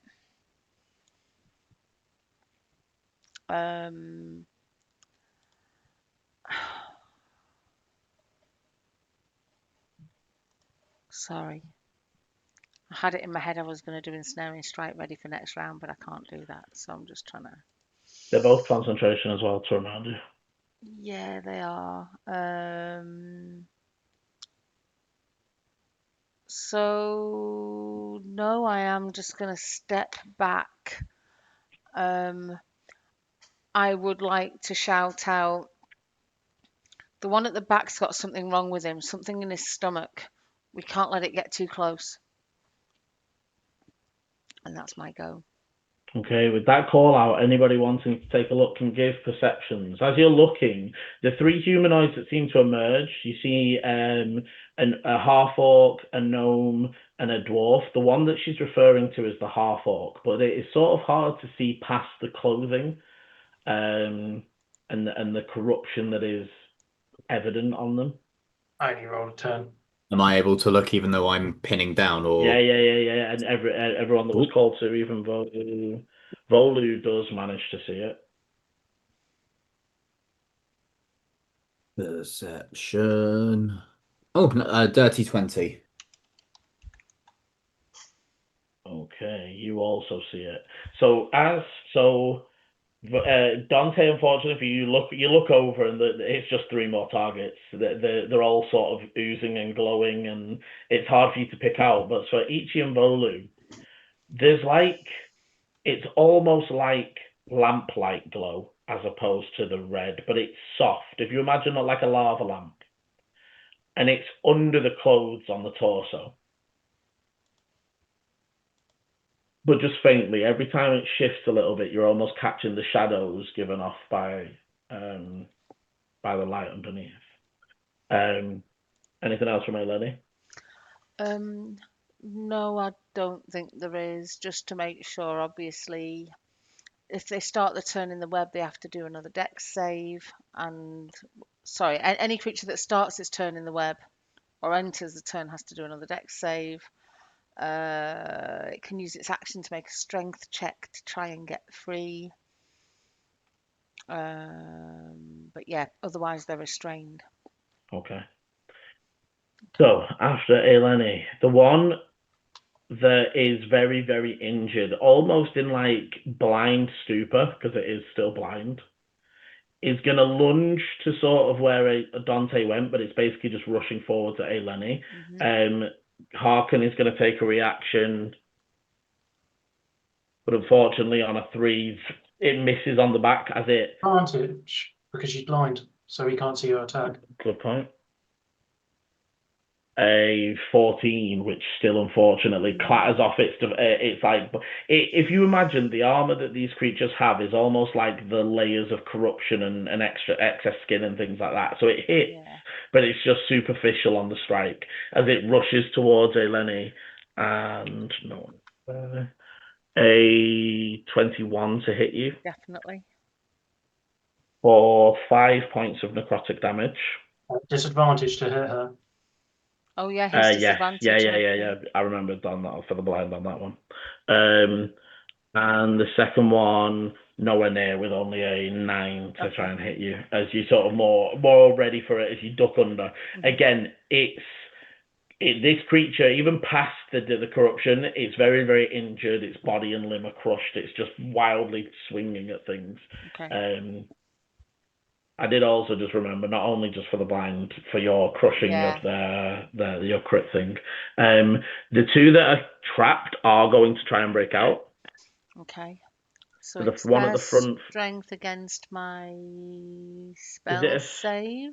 [SPEAKER 2] Sorry. I had it in my head I was going to do ensnaring strike ready for next round, but I can't do that. So I'm just trying to...
[SPEAKER 1] They're both concentration as well, to remind you.
[SPEAKER 2] Yeah, they are. So no, I am just going to step back. I would like to shout out, the one at the back's got something wrong with him, something in his stomach. We can't let it get too close. And that's my go.
[SPEAKER 1] Okay, with that call out, anybody wanting to take a look can give perceptions. As you're looking, the 3 humanoids that seem to emerge, you see a half-orc, a gnome, and a dwarf. The one that she's referring to is the half-orc, but it is sort of hard to see past the clothing and the corruption that is evident on them.
[SPEAKER 3] I only rolled a 10.
[SPEAKER 4] Am I able to look even though I'm pinning down? Or
[SPEAKER 1] Yeah. And everyone that was called to, even Volu does manage to see it.
[SPEAKER 4] Perception. Oh, dirty 20.
[SPEAKER 1] Okay, you also see it. Dante, unfortunately for you, you look over and it's just 3 more targets. They're all sort of oozing and glowing, and it's hard for you to pick out. But for Ichi and Volu, there's it's almost like lamplight glow as opposed to the red, but it's soft. If you imagine it like a lava lamp, and it's under the clothes on the torso. But just faintly, every time it shifts a little bit, you're almost catching the shadows given off by the light underneath. Anything else from Eleni?
[SPEAKER 2] No, I don't think there is. Just to make sure, obviously, if they start the turn in the web, they have to do another dex save. And sorry, any creature that starts its turn in the web or enters the turn has to do another dex save. It can use its action to make a strength check to try and get free. But yeah, otherwise they're restrained.
[SPEAKER 1] Okay. So after Eleni, the one that is very, very injured, almost in like blind stupor, because it is still blind, is going to lunge to sort of where Dante went, but it's basically just rushing forward to Eleni. Harkin is going to take a reaction, but unfortunately on a 3, it misses on the back as it...
[SPEAKER 3] Advantage, because she's blind, so he can't see your attack.
[SPEAKER 1] Good point. A 14, which still unfortunately clatters off it's like, if you imagine the armor that these creatures have is almost like the layers of corruption and excess skin and things like that. So it hits, but it's just superficial on the strike as it rushes towards Eleni. And no, a 21 to hit you.
[SPEAKER 2] Definitely.
[SPEAKER 1] For 5 points of necrotic damage.
[SPEAKER 3] Disadvantage to hit her.
[SPEAKER 2] Oh yeah, his disadvantage.
[SPEAKER 1] Yeah. I remembered on that for the blind on that one. And the second one, nowhere near, with only a 9 to try and hit you, as you sort of more ready for it as you duck under. Again, this creature, even past the corruption, it's very, very injured. Its body and limb are crushed. It's just wildly swinging at things.
[SPEAKER 2] Okay.
[SPEAKER 1] I did also just remember, not only just for the blind, for your crushing of your crit thing. The 2 that are trapped are going to try and break out.
[SPEAKER 2] Okay. So
[SPEAKER 1] the
[SPEAKER 2] it's
[SPEAKER 1] one at the front.
[SPEAKER 2] Strength against my spell save.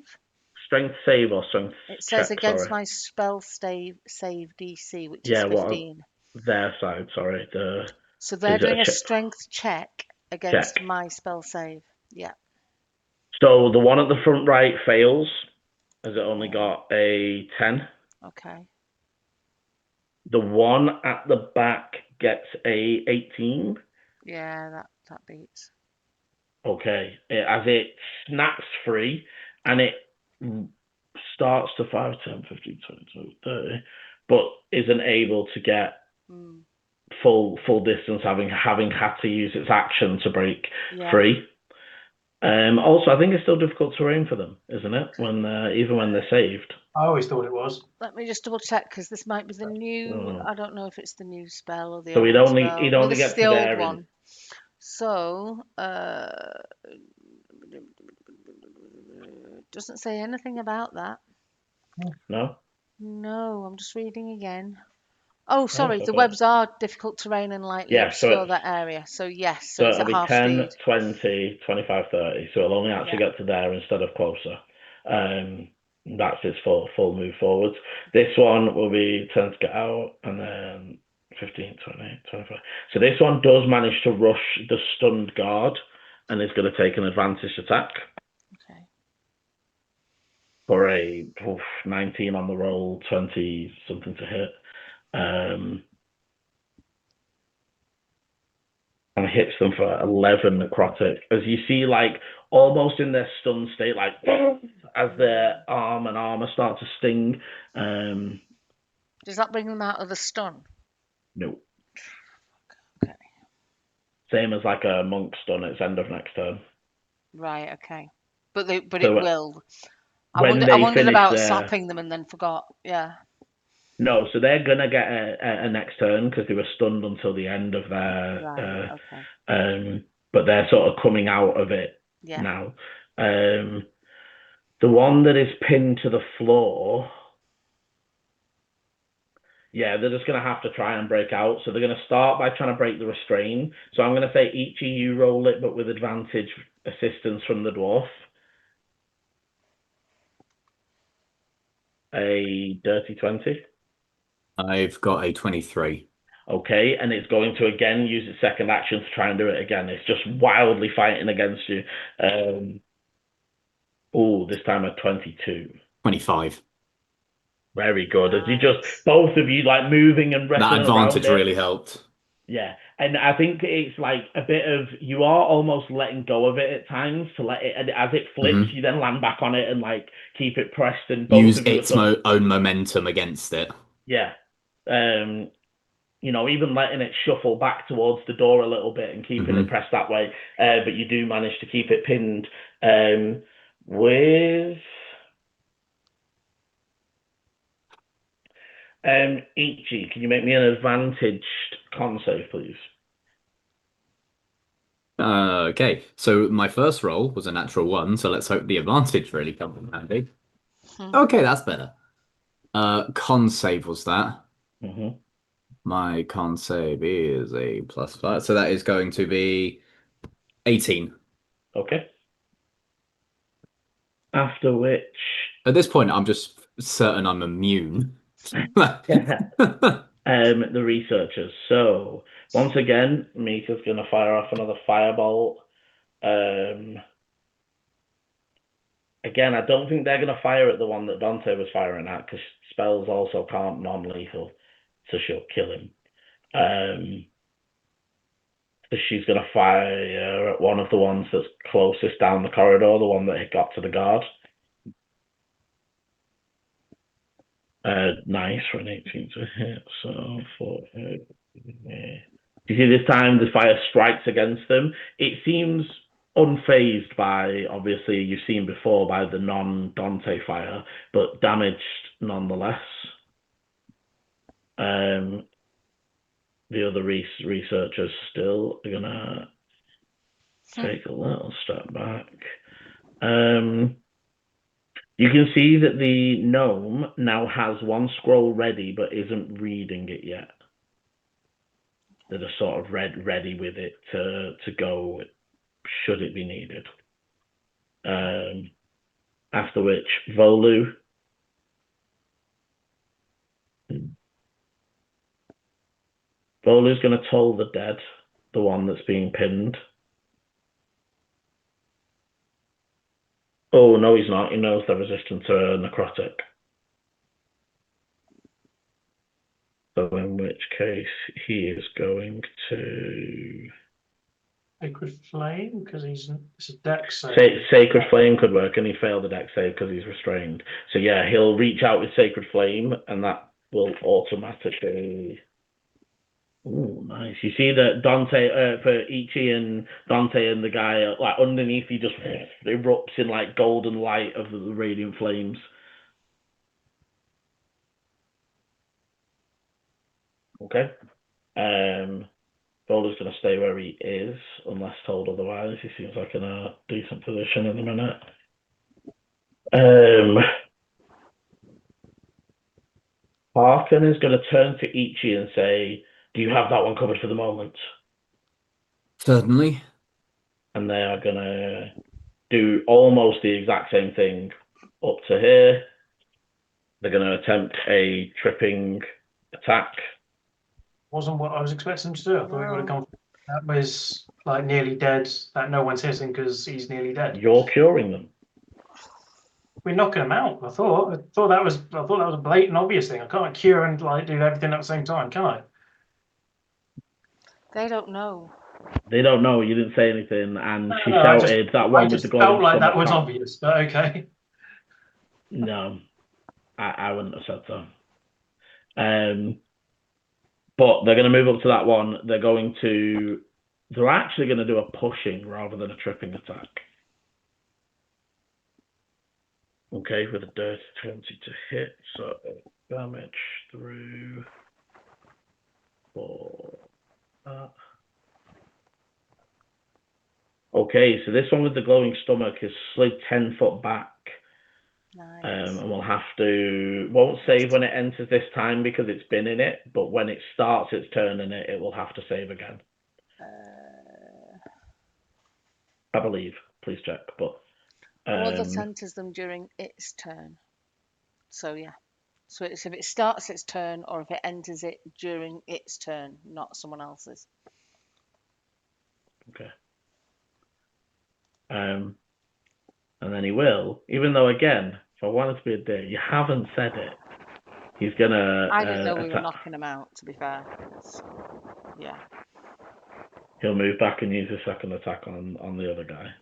[SPEAKER 1] Strength save or strength
[SPEAKER 2] It says
[SPEAKER 1] check,
[SPEAKER 2] against
[SPEAKER 1] sorry.
[SPEAKER 2] my spell save DC, which is 15.
[SPEAKER 1] Their side, sorry.
[SPEAKER 2] So they're doing a strength check against my spell save. Yeah.
[SPEAKER 1] So the one at the front right fails, as it only got a 10.
[SPEAKER 2] Okay.
[SPEAKER 1] The one at the back gets a 18.
[SPEAKER 2] Yeah, that beats.
[SPEAKER 1] Okay. As it snaps free, and it starts to 5, 10, 15, 20, 30, but isn't able to get full distance, having had to use its action to break free. Also, I think it's still difficult terrain for them, isn't it? Even when they're saved.
[SPEAKER 3] I always thought it was.
[SPEAKER 2] Let me just double check, because this might be the new. I don't know if it's the new spell or the
[SPEAKER 1] old
[SPEAKER 2] old
[SPEAKER 1] spell. So he'd only get to
[SPEAKER 2] the
[SPEAKER 1] there
[SPEAKER 2] old one. So doesn't say anything about that.
[SPEAKER 1] No.
[SPEAKER 2] No, I'm just reading again. Oh, sorry, the webs are difficult terrain and lightly obscure that area. So yes, so it's
[SPEAKER 1] it'll
[SPEAKER 2] at
[SPEAKER 1] be
[SPEAKER 2] half
[SPEAKER 1] 10,
[SPEAKER 2] speed.
[SPEAKER 1] 20, 25, 30. So it'll only actually get to there instead of closer. That's its full move forwards. This one will be 10 to get out, and then 15, 20, 25. So this one does manage to rush the stunned guard and is going to take an advantage attack.
[SPEAKER 2] Okay.
[SPEAKER 1] For a 19 on the roll, 20 something to hit. And hits them for 11 necrotic. As you see, like, almost in their stun state, like, as their arm and armor start to sting.
[SPEAKER 2] Does that bring them out of the stun?
[SPEAKER 1] No.
[SPEAKER 2] Okay.
[SPEAKER 1] Same as like a monk stun, it's end of next turn.
[SPEAKER 2] Right, okay. But it will. I wondered
[SPEAKER 1] finish
[SPEAKER 2] about slapping them and then forgot. Yeah.
[SPEAKER 1] No, so they're gonna get a next turn because they were stunned until the end of their.
[SPEAKER 2] Okay.
[SPEAKER 1] But they're sort of coming out of it now. The one that is pinned to the floor. Yeah, they're just gonna have to try and break out. So they're gonna start by trying to break the restrain. So I'm gonna say each of you roll it, but with advantage assistance from the dwarf. A dirty 20.
[SPEAKER 4] I've got a 23.
[SPEAKER 1] Okay, and it's going to again use its second action to try and do it again. It's just wildly fighting against you. This time a 22.
[SPEAKER 4] 25.
[SPEAKER 1] Very good. As you
[SPEAKER 2] Nice.
[SPEAKER 1] just, both of you, like, moving and
[SPEAKER 4] That
[SPEAKER 1] wrestling
[SPEAKER 4] advantage
[SPEAKER 1] around it.
[SPEAKER 4] really helped.
[SPEAKER 1] Yeah, and I think it's like a bit of, you are almost letting go of it at times to let it, and as it flips, you then land back on it and like keep it pressed, and both
[SPEAKER 4] Use
[SPEAKER 1] of you are
[SPEAKER 4] its own momentum against it.
[SPEAKER 1] yeah. You know, even letting it shuffle back towards the door a little bit and keeping it pressed that way, but you do manage to keep it pinned. With Ichi, can you make me an advantaged con save, please?
[SPEAKER 4] Okay, so my first roll was a natural 1, so let's hope the advantage really comes in handy. Okay, that's better. Con save was that. My con save is a +5, so that is going to be 18.
[SPEAKER 1] Okay. After which...
[SPEAKER 4] At this point, I'm just certain I'm immune.
[SPEAKER 1] The researchers. So, once again, Mika's going to fire off another firebolt. Again, I don't think they're going to fire at the one that Dante was firing at, because spells also can't non-lethal, so she'll kill him. So she's going to fire at one of the ones that's closest down the corridor, the one that had got to the guard. Nice for an 18 to hit. So, you see, this time the fire strikes against them. It seems unfazed by, obviously, you've seen before, by the non-Dante fire, but damaged nonetheless. The other researchers still are going to take a little step back. You can see that the gnome now has one scroll ready, but isn't reading it yet. They're just sort of ready with it to go, should it be needed. After which, Volu. Volu's going to toll the dead, the one that's being pinned. Oh, no, he's not. He knows they're resistant to necrotic. So in which case, he is going to...
[SPEAKER 3] Sacred Flame, because it's a dex save.
[SPEAKER 1] Sacred Flame could work, and he failed the dex save because he's restrained. So yeah, he'll reach out with Sacred Flame, and that will automatically... Ooh, nice. You see that Dante, for Ichi and Dante and the guy, like underneath, he just erupts in like golden light of the radiant flames. Okay. Boulder's going to stay where he is, unless told otherwise. He seems like in a decent position at the minute. Harkin is going to turn to Ichi and say, do you have that one covered for the moment?
[SPEAKER 4] Certainly.
[SPEAKER 1] And they are going to do almost the exact same thing up to here. They're going to attempt a tripping attack.
[SPEAKER 3] Wasn't what I was expecting to do. I thought he would have gone. That was like nearly dead. That no one's hitting because he's nearly dead.
[SPEAKER 1] You're curing them.
[SPEAKER 3] We're knocking them out. I thought that was a blatant obvious thing. I can't cure and like do everything at the same time, can I?
[SPEAKER 2] They don't know.
[SPEAKER 1] They don't know. You didn't say anything, and she shouted that one with the glowing
[SPEAKER 3] felt like that was
[SPEAKER 1] can't.
[SPEAKER 3] obvious, but okay.
[SPEAKER 1] No, I wouldn't have said so. But they're going to move up to that one. They're actually going to do a pushing rather than a tripping attack. Okay, with a dirty 20 to hit, so damage through for that. Okay, so this one with the glowing stomach is slid 10 foot back.
[SPEAKER 2] Nice.
[SPEAKER 1] And won't save when it enters this time because it's been in it, but when it starts its turn in it, it will have to save again. I believe. Please check, but...
[SPEAKER 2] Or that enters them during its turn. So yeah. So it's if it starts its turn or if it enters it during its turn, not someone else's.
[SPEAKER 1] Okay. And then he will, even though, again, if I wanted to be a dick, you haven't said it. He's gonna.
[SPEAKER 2] I didn't know we were
[SPEAKER 1] attack.
[SPEAKER 2] knocking him out, to be fair. Yeah.
[SPEAKER 1] He'll move back and use his second attack on the other guy.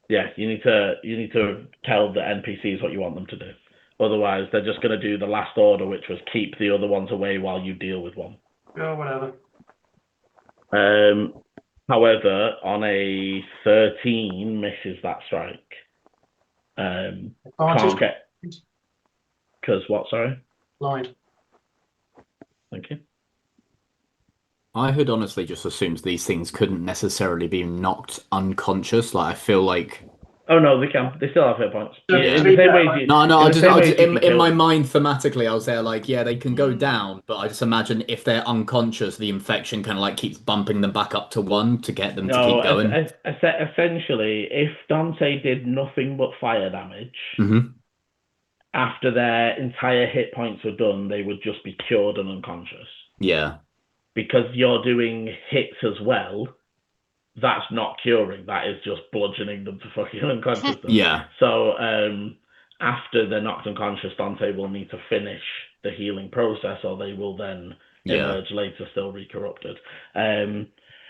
[SPEAKER 1] Yeah, you need to tell the NPCs what you want them to do. Otherwise, they're just going to do the last order, which was keep the other ones away while you deal with one.
[SPEAKER 3] Yeah, whatever.
[SPEAKER 1] However, on a 13, misses that strike. Can't get... Because what, sorry?
[SPEAKER 3] Blind.
[SPEAKER 1] Thank you.
[SPEAKER 4] I had honestly just assumed these things couldn't necessarily be knocked unconscious. Like, I feel like...
[SPEAKER 1] Oh, no, they can. They still have hit points.
[SPEAKER 3] Yeah.
[SPEAKER 1] In the same way
[SPEAKER 4] in my mind, thematically, I was there like, yeah, they can go down, but I just imagine if they're unconscious, the infection kind of like keeps bumping them back up to 1 to get them to keep going.
[SPEAKER 1] Essentially, if Dante did nothing but fire damage, after their entire hit points were done, they would just be cured and unconscious.
[SPEAKER 4] Yeah.
[SPEAKER 1] Because you're doing hits as well, that's not curing. That is just bludgeoning them to fucking unconsciousness.
[SPEAKER 4] Yeah.
[SPEAKER 1] So after they're knocked unconscious, Dante will need to finish the healing process, or they will then emerge later still recorrupted.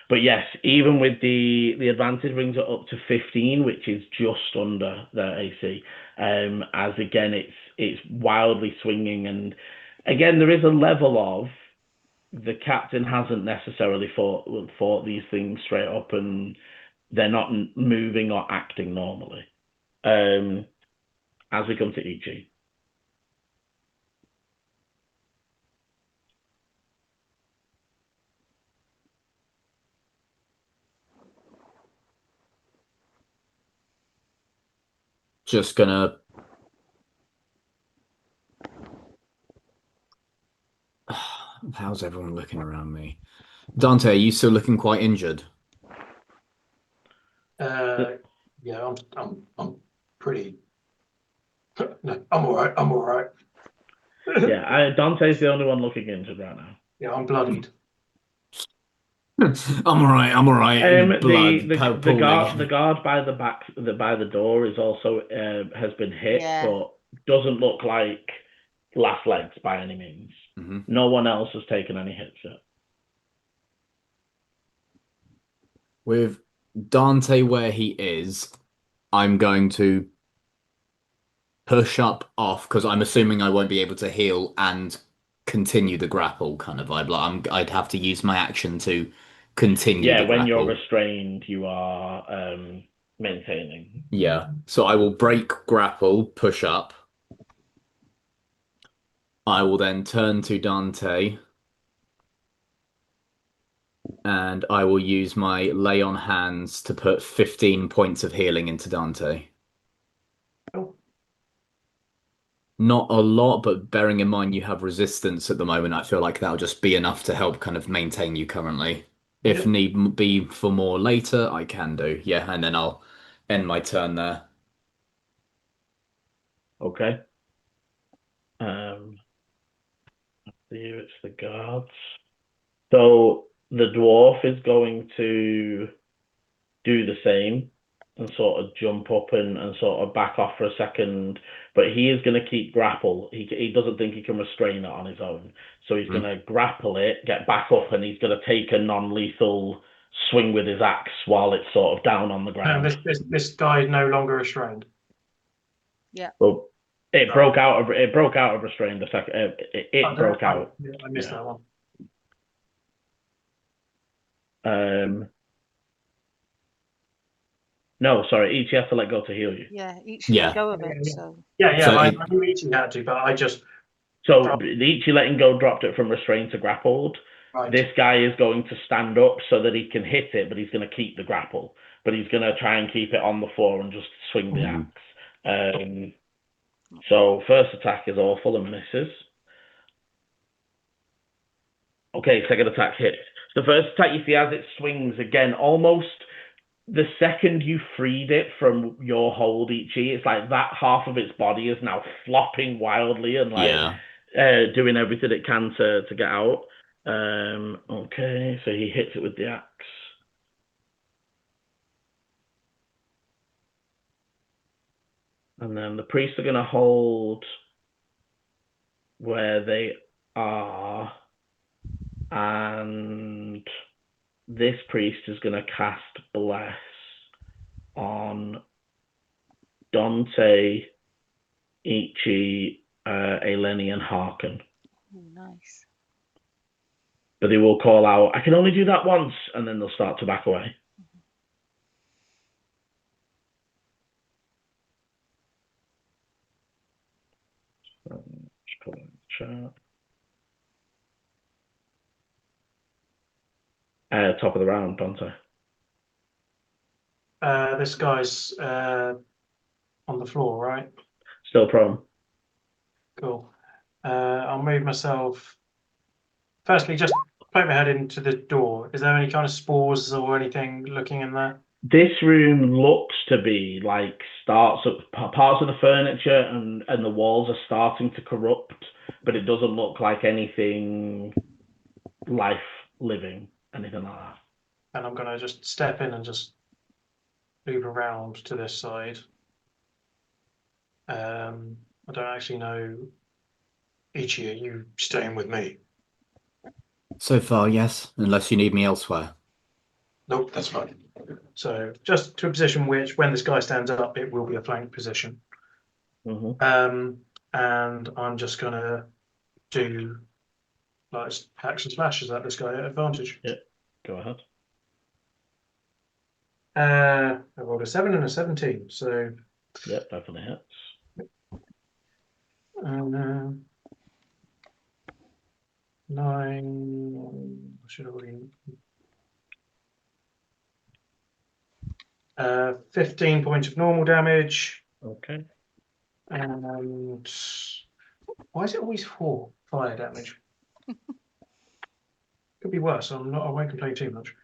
[SPEAKER 1] But yes, even with the advantage brings it up to 15, which is just under their AC. As again, it's wildly swinging, and again there is a level of the captain hasn't necessarily fought these things straight up, and they're not moving or acting normally. As we come to Ichi.
[SPEAKER 4] Just gonna... How's everyone looking around me? Dante, are you still looking quite injured?
[SPEAKER 3] Yeah, I'm pretty. No, I'm all right. I'm all right.
[SPEAKER 1] Yeah, Dante's the only one looking injured right now.
[SPEAKER 3] Yeah, I'm bloodied.
[SPEAKER 4] I'm all right. I'm all right.
[SPEAKER 1] The guard by the back, by the door, is also has been hit, but doesn't look like last legs by any means. No one else has taken any hits yet.
[SPEAKER 4] With Dante where he is, I'm going to push up off because I'm assuming I won't be able to heal and continue the grapple kind of vibe. Like I'd have to use my action to continue the grapple.
[SPEAKER 1] When you're restrained, you are maintaining.
[SPEAKER 4] Yeah. So I will break grapple, push up. I will then turn to Dante. And I will use my lay on hands to put 15 points of healing into Dante.
[SPEAKER 3] Oh.
[SPEAKER 4] Not a lot, but bearing in mind you have resistance at the moment, I feel like that'll just be enough to help kind of maintain you currently. If need be for more later, I can do. Yeah, and then I'll end my turn there.
[SPEAKER 1] Okay. Here it's the guards. So the dwarf is going to do the same and sort of jump up and sort of back off for a second, but he is going to keep grapple. He doesn't think he can restrain it on his own, so he's going to grapple it, get back up, and he's going to take a non-lethal swing with his axe while it's sort of down on the ground.
[SPEAKER 3] This guy is no longer restrained.
[SPEAKER 2] Yeah.
[SPEAKER 1] Well, it broke out of restrained a second. It broke out.
[SPEAKER 3] Yeah, I missed that one.
[SPEAKER 1] No, sorry, each has to let go to heal you.
[SPEAKER 2] Yeah, each let go of it. So
[SPEAKER 3] I knew each had to, but I just.
[SPEAKER 1] So the Ichi letting go dropped it from restrained to grappled. Right. This guy is going to stand up so that he can hit it, but he's going to keep the grapple. But he's going to try and keep it on the floor and just swing the axe. So first attack is awful and misses. Okay, second attack hits. The first attack you see as it swings again, almost the second you freed it from your hold, Ichi, it's like that half of its body is now flopping wildly and doing everything it can to get out. Okay, so he hits it with the axe. And then the priests are going to hold where they are, and this priest is going to cast Bless on Dante, Ichi, Eleni, and Harken.
[SPEAKER 2] Oh, nice.
[SPEAKER 1] But they will call out, I can only do that once, and then they'll start to back away. Just put it in the chat. Top of the round, Dante.
[SPEAKER 3] This guy's on the floor, right?
[SPEAKER 1] Still prone.
[SPEAKER 3] Cool. I'll move myself. Firstly, just poke my head into the door. Is there any kind of spores or anything looking in there?
[SPEAKER 1] This room looks to be like parts of the furniture and the walls are starting to corrupt, but it doesn't look like anything living, anything like that.
[SPEAKER 3] And I'm going to just step in and just move around to this side. I don't actually know. Ichi, are you staying with me?
[SPEAKER 4] So far, yes, unless you need me elsewhere.
[SPEAKER 3] Nope, that's fine. So just to a position which, when this guy stands up, it will be a flank position.
[SPEAKER 1] Mm-hmm.
[SPEAKER 3] And I'm just going to do like action slashes at this guy at advantage.
[SPEAKER 1] Yeah, go ahead.
[SPEAKER 3] I rolled a 7 and a 17, so
[SPEAKER 1] yeah, definitely hits.
[SPEAKER 3] 9. I should have already. 15 points of normal damage.
[SPEAKER 1] Okay.
[SPEAKER 3] And why is it always 4 fire damage? Could be worse. I won't complain too much.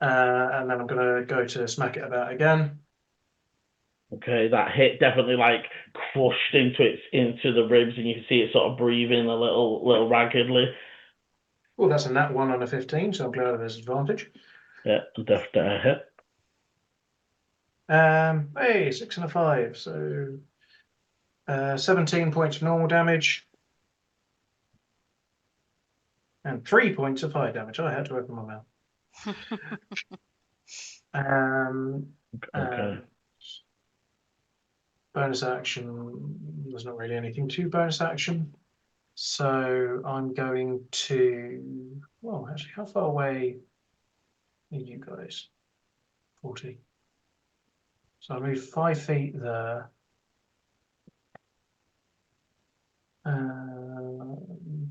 [SPEAKER 3] And then I'm going to go to smack it about again.
[SPEAKER 1] Okay, that hit definitely like crushed into the ribs, and you can see it sort of breathing a little raggedly.
[SPEAKER 3] Oh, that's a nat 1 on a 15, so I'm glad there's advantage.
[SPEAKER 1] Yeah, definitely a hit.
[SPEAKER 3] Hey, 6 and a 5, so 17 points of normal damage. And 3 points of fire damage. I had to open my mouth.
[SPEAKER 1] Okay.
[SPEAKER 3] Bonus action. There's not really anything to bonus action. So I'm going to. Well, actually, how far away are you guys? 40. So I move 5 feet there.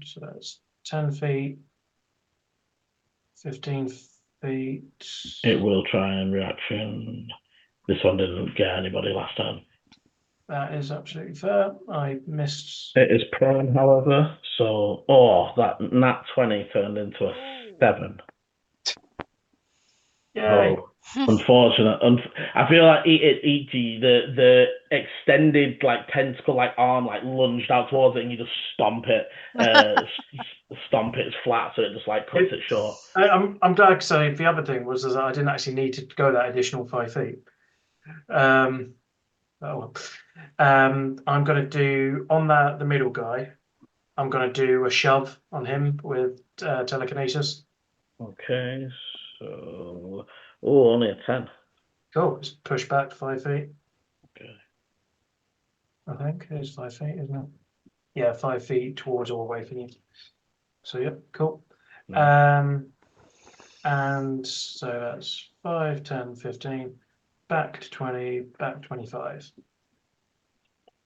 [SPEAKER 3] So that's 10 feet. 15 feet.
[SPEAKER 1] It will try and reaction. This one didn't get anybody last time.
[SPEAKER 3] That is absolutely fair. I missed.
[SPEAKER 1] It is prone, however. So, that nat 20 turned into a 7.
[SPEAKER 3] Yay.
[SPEAKER 1] Oh, unfortunate. I feel like the extended like tentacle like arm like lunged out towards it, and you just stomp it, stomp it flat, so it just like cuts it short.
[SPEAKER 3] I'm glad. So the other thing was that I didn't actually need to go that additional 5 feet. I'm going to do on the middle guy. I'm going to do a shove on him with telekinesis.
[SPEAKER 1] Okay, so only a 10.
[SPEAKER 3] Cool. It's push back 5 feet.
[SPEAKER 1] Okay.
[SPEAKER 3] I think it's 5 feet, isn't it? Yeah, 5 feet towards or away from you. So yeah, cool. And so that's 5, 10, 15, back to 20, back 25.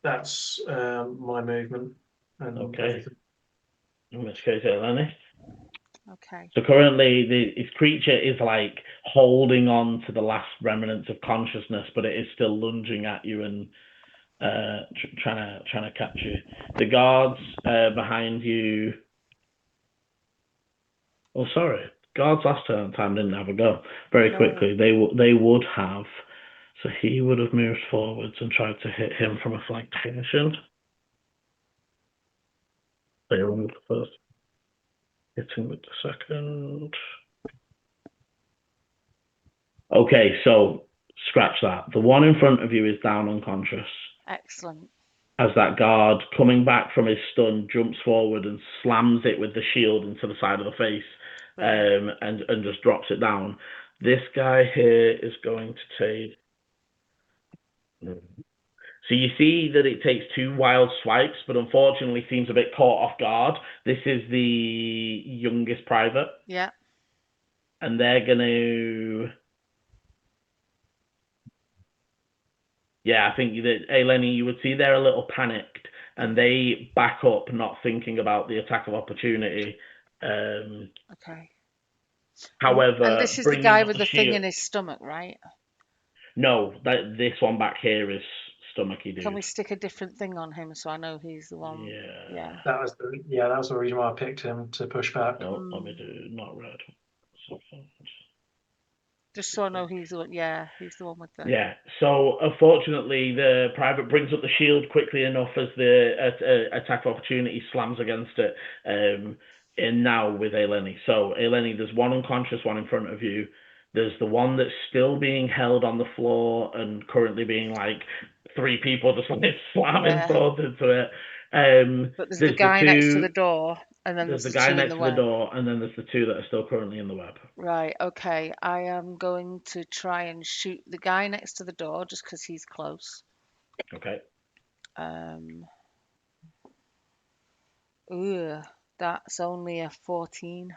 [SPEAKER 3] That's my movement. And
[SPEAKER 1] Okay.
[SPEAKER 3] everything.
[SPEAKER 1] In which case, Eleni.
[SPEAKER 2] Okay.
[SPEAKER 1] So currently, his creature is like holding on to the last remnants of consciousness, but it is still lunging at you and trying to catch you. The guards behind you. Oh, sorry. Guards last time didn't have a go. Very quickly, they would have. So he would have moved forwards and tried to hit him from a flank position. Failing with the first. Hitting with the second. Okay, so scratch that. The one in front of you is down unconscious.
[SPEAKER 2] Excellent.
[SPEAKER 1] as that guard, coming back from his stun, jumps forward and slams it with the shield into the side of the face, and just drops it down. This guy here is going to take... So you see that it takes 2 wild swipes, but unfortunately seems a bit caught off guard. This is the youngest private.
[SPEAKER 2] Yeah.
[SPEAKER 1] And they're going to... Yeah, I think that, Eleni, you would see they're a little panicked, and they back up, not thinking about the attack of opportunity.
[SPEAKER 2] Okay.
[SPEAKER 1] However,
[SPEAKER 2] and this is the guy with the thing in his stomach, right?
[SPEAKER 1] No, this one back here is stomachy dude.
[SPEAKER 2] Can we stick a different thing on him so I know he's the one?
[SPEAKER 1] Yeah.
[SPEAKER 3] That was the reason why I picked him, to push back.
[SPEAKER 1] Oh, let me do not red.
[SPEAKER 2] Just so I know he's the one. Yeah, he's the one with the...
[SPEAKER 1] Yeah. So unfortunately, the private brings up the shield quickly enough as the attack of opportunity slams against it. And now with Eleni. So Eleni, there's one unconscious, one in front of you. There's the one that's still being held on the floor and currently being like 3 people just like slamming swords into it.
[SPEAKER 2] But there's the guy next to the door, and then there's the
[SPEAKER 1] guy
[SPEAKER 2] 2
[SPEAKER 1] next
[SPEAKER 2] in the
[SPEAKER 1] to
[SPEAKER 2] web.
[SPEAKER 1] the door, and then there's the 2 that are still currently in the web.
[SPEAKER 2] Right. Okay. I am going to try and shoot the guy next to the door just because he's close.
[SPEAKER 1] Okay.
[SPEAKER 2] Ooh, that's only a 14.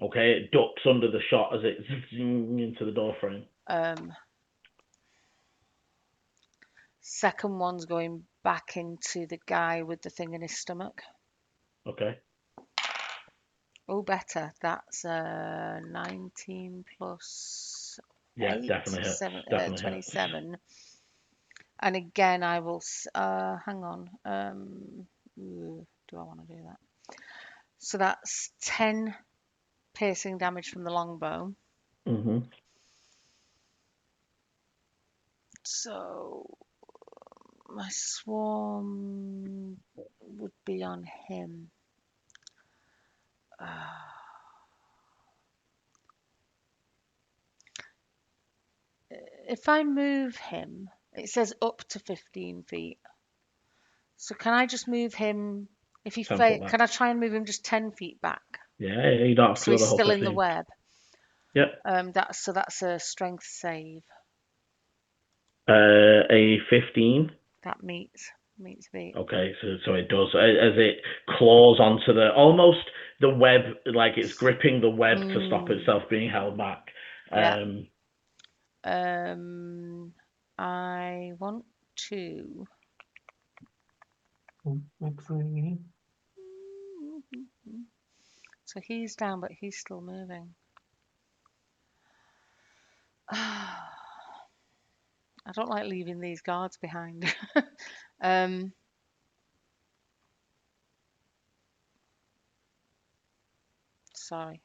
[SPEAKER 1] Okay, it ducks under the shot as it zings into the door frame.
[SPEAKER 2] Second one's going back into the guy with the thing in his stomach.
[SPEAKER 1] Okay.
[SPEAKER 2] Oh, better. That's 19 plus 8,
[SPEAKER 1] definitely hits.
[SPEAKER 2] 27. Hits. And again, I will... hang on. Do I want to do that? So that's 10 piercing damage from the longbow.
[SPEAKER 1] Mm-hmm.
[SPEAKER 2] So my swarm would be on him. If I move him, it says up to 15 feet. So can I just move him? If he fails, can I try and move him just 10 feet back?
[SPEAKER 1] Yeah, you don't have to
[SPEAKER 2] so
[SPEAKER 1] go
[SPEAKER 2] he's
[SPEAKER 1] the whole
[SPEAKER 2] still
[SPEAKER 1] 15.
[SPEAKER 2] in the web.
[SPEAKER 1] Yep.
[SPEAKER 2] That's a strength save.
[SPEAKER 1] A 15.
[SPEAKER 2] That meets me.
[SPEAKER 1] Okay, so it does as it claws onto almost the web, like it's gripping the web to stop itself being held back.
[SPEAKER 2] Yeah. I want to. So he's down, but he's still moving. I don't like leaving these guards behind. Sorry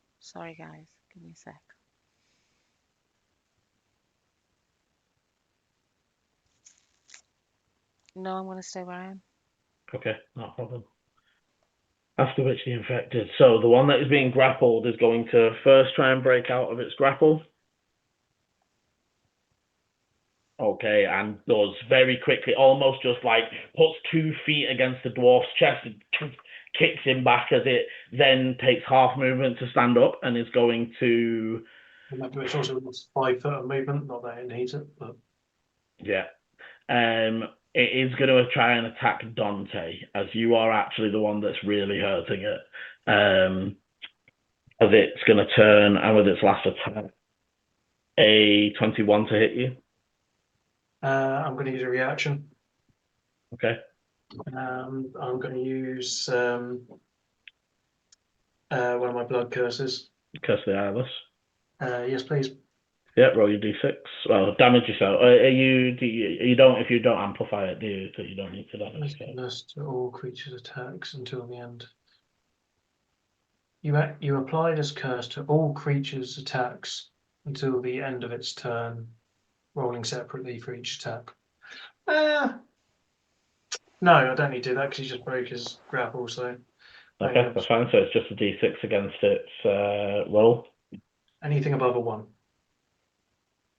[SPEAKER 2] guys, give me a sec. No, I'm going to stay where I am.
[SPEAKER 1] Okay, not a problem. After which the infected. So the one that is being grappled is going to first try and break out of its grapple. Okay, and does very quickly, almost just like puts 2 feet against the dwarf's chest and kicks him back as it then takes half movement to stand up and is going to...
[SPEAKER 3] Remember, it's also 5 foot of movement, not that it needs it, but...
[SPEAKER 1] Yeah. It is going to try and attack Dante, as you are actually the one that's really hurting it. As it's going to turn, and with its last attack, a 21 to hit you.
[SPEAKER 3] I'm going to use a reaction.
[SPEAKER 1] Okay.
[SPEAKER 3] I'm going to use one of my blood curses.
[SPEAKER 1] Curse the Eyeless.
[SPEAKER 3] Yes, please.
[SPEAKER 1] Yeah, roll your d6. Well, damage yourself. You don't, if you don't amplify it, do you? So you don't need to damage yourself.
[SPEAKER 3] This to all creatures' attacks until the end. You apply this curse to all creatures' attacks until the end of its turn, rolling separately for each attack. No, I don't need to do that because he just broke his grapple. So
[SPEAKER 1] okay, that's fine. So it's just a d6 against its roll.
[SPEAKER 3] Anything above a 1.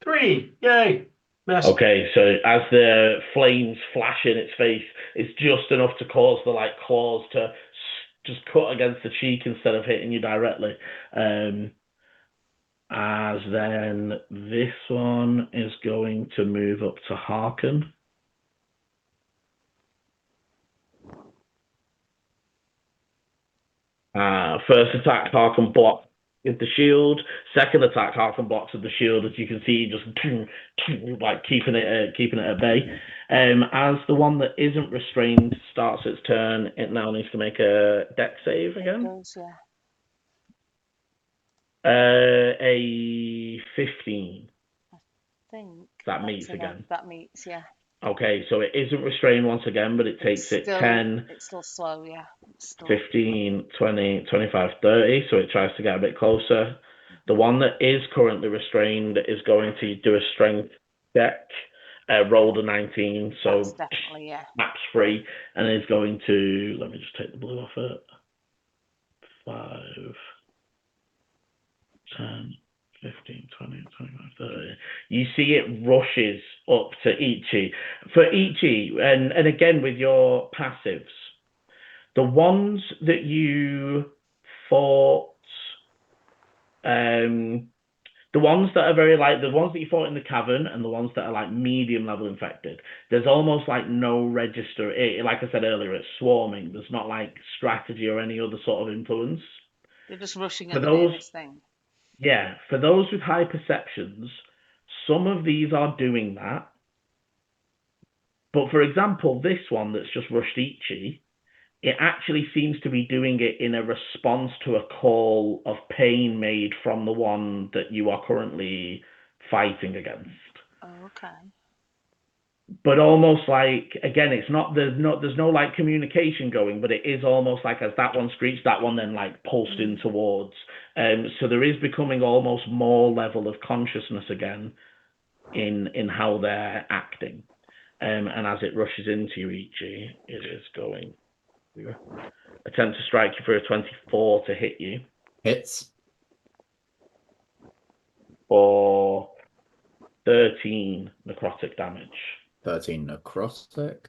[SPEAKER 3] 3, yay!
[SPEAKER 1] Okay, so as the flames flash in its face, it's just enough to cause the claws to just cut against the cheek instead of hitting you directly. As then this one is going to move up to Hearken. First attack, Hearken block with the shield. Second attack, Hearken blocks with the shield. As you can see, just like keeping it at bay. As the one that isn't restrained starts its turn, it now needs to make a dex save again.
[SPEAKER 2] It does, yeah.
[SPEAKER 1] A 15.
[SPEAKER 2] I think
[SPEAKER 1] that meets
[SPEAKER 2] enough.
[SPEAKER 1] again.
[SPEAKER 2] That meets, yeah.
[SPEAKER 1] Okay, so it isn't restrained once again, but it takes it 10.
[SPEAKER 2] It's still slow, yeah. Still...
[SPEAKER 1] 15, 20, 25, 30, so it tries to get a bit closer. The one that is currently restrained is going to do a strength check, rolled a 19, so
[SPEAKER 2] that's definitely, yeah.
[SPEAKER 1] Maps free, and is going to, let me just take the blue off it. 5, 10, 15, 20, 25, 30. You see it rushes up to Ichi. For Ichi, and again with your passives, the ones that you fought, the ones that are very the ones that you fought in the cavern and the ones that are like medium level infected, there's almost like no register. Like I said earlier, it's swarming. There's not like strategy or any other sort of influence.
[SPEAKER 2] They're just rushing at the nearest thing.
[SPEAKER 1] Yeah, for those with high perceptions, some of these are doing that. But for example, this one that's just rushed Ichi, it actually seems to be doing it in a response to a call of pain made from the one that you are currently fighting against.
[SPEAKER 2] Oh, okay.
[SPEAKER 1] But almost like, again, there's no like communication going, but it is almost like as that one screeched, that one then like pulsed in towards. So there is becoming almost more level of consciousness again in how they're acting. And as it rushes into you, Ichi, it is going to attempt to strike you for a 24 to hit you.
[SPEAKER 4] Hits.
[SPEAKER 1] For 13 necrotic damage.
[SPEAKER 4] 13 necrotic.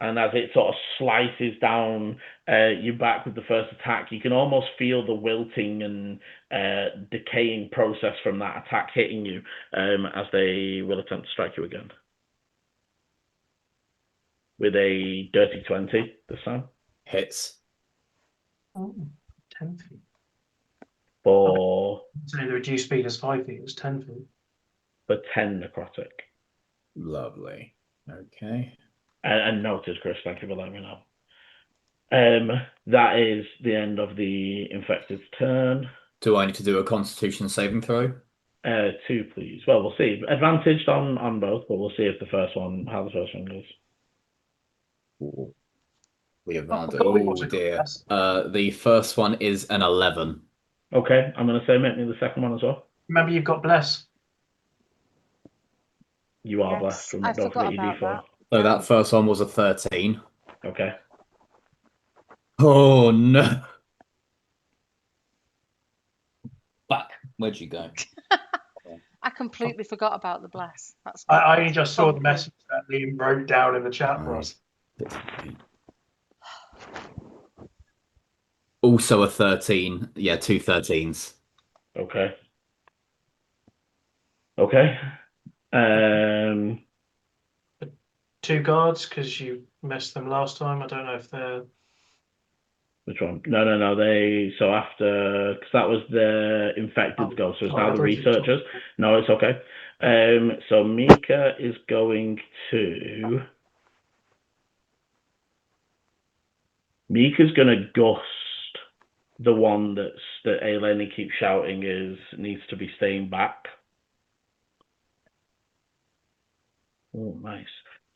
[SPEAKER 1] And as it sort of slices down you back with the first attack, you can almost feel the wilting and decaying process from that attack hitting you as they will attempt to strike you again. With a dirty 20 this time.
[SPEAKER 4] Hits.
[SPEAKER 3] Oh, 10 feet.
[SPEAKER 1] For...
[SPEAKER 3] So the reduced speed is 5 feet, it's 10 feet.
[SPEAKER 1] For 10 necrotic.
[SPEAKER 4] Lovely. Okay.
[SPEAKER 1] And noted, Chris, thank you for letting me know. That is the end of the infected's turn.
[SPEAKER 4] Do I need to do a Constitution saving throw?
[SPEAKER 1] 2, please. Well, we'll see. Advantaged on both, but we'll see if how the first one goes.
[SPEAKER 4] Ooh. We advantage. Oh dear. The first one is an 11.
[SPEAKER 1] Okay, I'm going to say make me the second one as well.
[SPEAKER 3] Remember, you've got bless.
[SPEAKER 1] You are blessed.
[SPEAKER 2] I forgot about that.
[SPEAKER 4] So that first one was a 13.
[SPEAKER 1] Okay.
[SPEAKER 4] Oh no. Fuck. Where'd you go?
[SPEAKER 2] I completely forgot about the bless.
[SPEAKER 3] I only just saw the message that Liam wrote down in the chat for us.
[SPEAKER 4] Also a 13. Yeah, 2 13s.
[SPEAKER 1] Okay. Okay.
[SPEAKER 3] 2 guards, because you messed them last time. I don't know if they're...
[SPEAKER 1] Which one? No. So after... Because that was the infected go, so it's now the researchers. No, it's okay. So Mika is going to... Mika's going to gust the one that Eleni keeps shouting needs to be staying back. Oh, nice.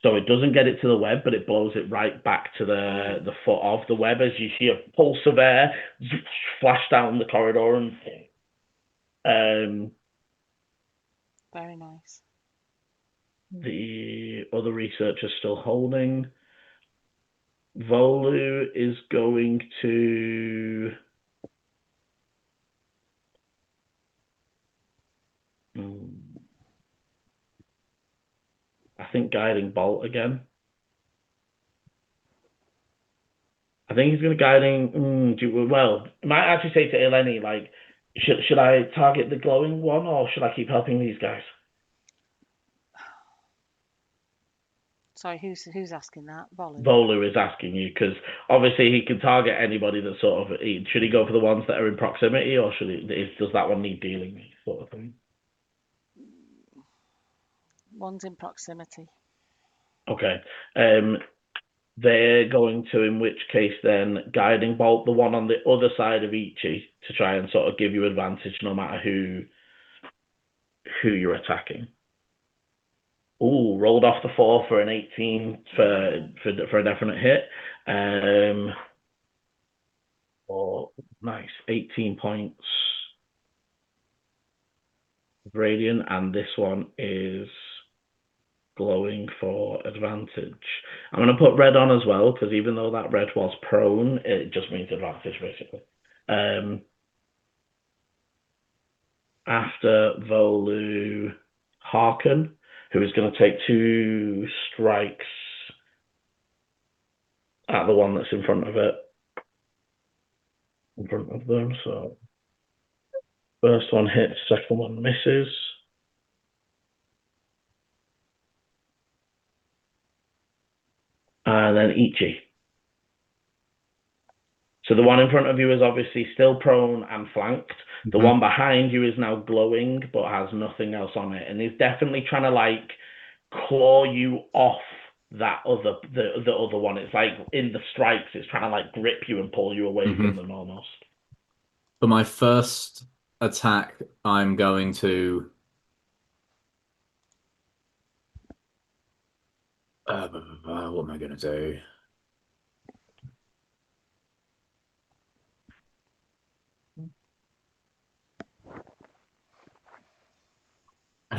[SPEAKER 1] So it doesn't get it to the web, but it blows it right back to the foot of the web as you see a pulse of air flash down the corridor. And
[SPEAKER 2] very nice.
[SPEAKER 1] The other researcher's still holding. Volu is going to... I think guiding bolt again. I think he's going to guiding. Well, I might actually say to Eleni, like, should I target the glowing one or should I keep helping these guys?
[SPEAKER 2] Sorry, who's asking that? Volu.
[SPEAKER 1] Volu is asking you because obviously he can target anybody that sort of. Should he go for the ones that are in proximity or does that one need dealing sort of thing?
[SPEAKER 2] One's in proximity.
[SPEAKER 1] Okay. They're going to, in which case then, guiding bolt the one on the other side of Ichi to try and sort of give you advantage no matter who you're attacking. Ooh, rolled off the 4 for an 18 for a definite hit. Oh, nice. 18 points of radiant, and this one is glowing for advantage. I'm going to put red on as well, because even though that red was prone, it just means advantage, basically. After Volu, Harken, who is going to take 2 strikes at the one that's in front of it. In front of them, so first one hits, second one misses. And then Ichi. So the one in front of you is obviously still prone and flanked. The one behind you is now glowing, but has nothing else on it, and is definitely trying to like claw you off that the other one. It's like in the strikes, it's trying to like grip you and pull you away from them almost.
[SPEAKER 4] For my first attack, I'm going to what am I going to do?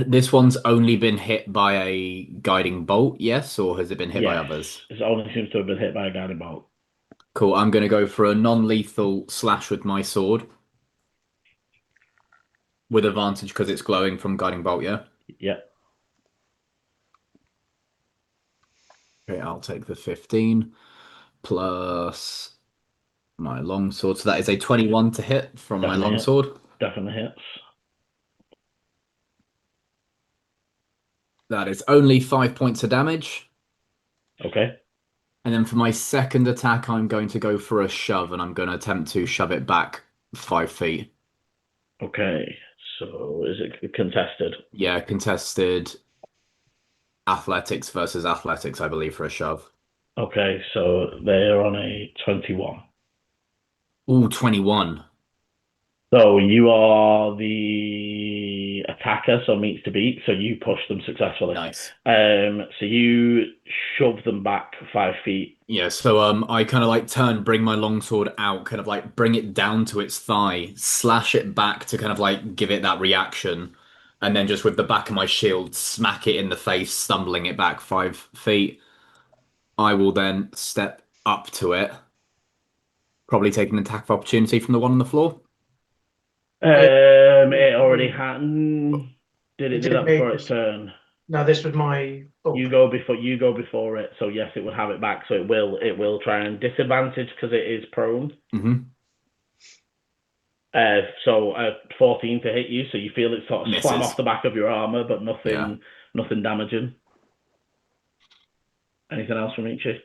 [SPEAKER 4] This one's only been hit by a guiding bolt, yes? Or has it been hit by others?
[SPEAKER 1] It only seems to have been hit by a guiding bolt.
[SPEAKER 4] Cool. I'm going to go for a non-lethal slash with my sword. With advantage because it's glowing from guiding bolt, yeah?
[SPEAKER 1] Yeah.
[SPEAKER 4] Okay, I'll take the 15 plus my longsword. So that is a 21 to hit from my longsword.
[SPEAKER 1] Definitely hits.
[SPEAKER 4] That is only 5 points of damage.
[SPEAKER 1] Okay.
[SPEAKER 4] And then for my second attack, I'm going to go for a shove, and I'm going to attempt to shove it back 5 feet.
[SPEAKER 1] Okay. So is it contested?
[SPEAKER 4] Yeah, contested athletics versus athletics, I believe, for a shove.
[SPEAKER 1] Okay, so they're on a 21.
[SPEAKER 4] Ooh, 21.
[SPEAKER 1] So you are the attacker, so meets to beat, so you push them successfully.
[SPEAKER 4] Nice.
[SPEAKER 1] So you shove them back 5 feet.
[SPEAKER 4] Yeah, so I kind of like bring my longsword out, kind of like bring it down to its thigh, slash it back to kind of like give it that reaction, and then just with the back of my shield, smack it in the face, stumbling it back 5 feet. I will then step up to it, probably take an attack of opportunity from the one on the floor.
[SPEAKER 1] It already had. Did it do that before its turn?
[SPEAKER 3] No, this was my.
[SPEAKER 1] Oh. You go before it. So yes, it would have it back. So it will try and disadvantage because it is prone. So 14 to hit you. So you feel it sort of slam off the back of your armor, but nothing damaging. Anything else from Ichi?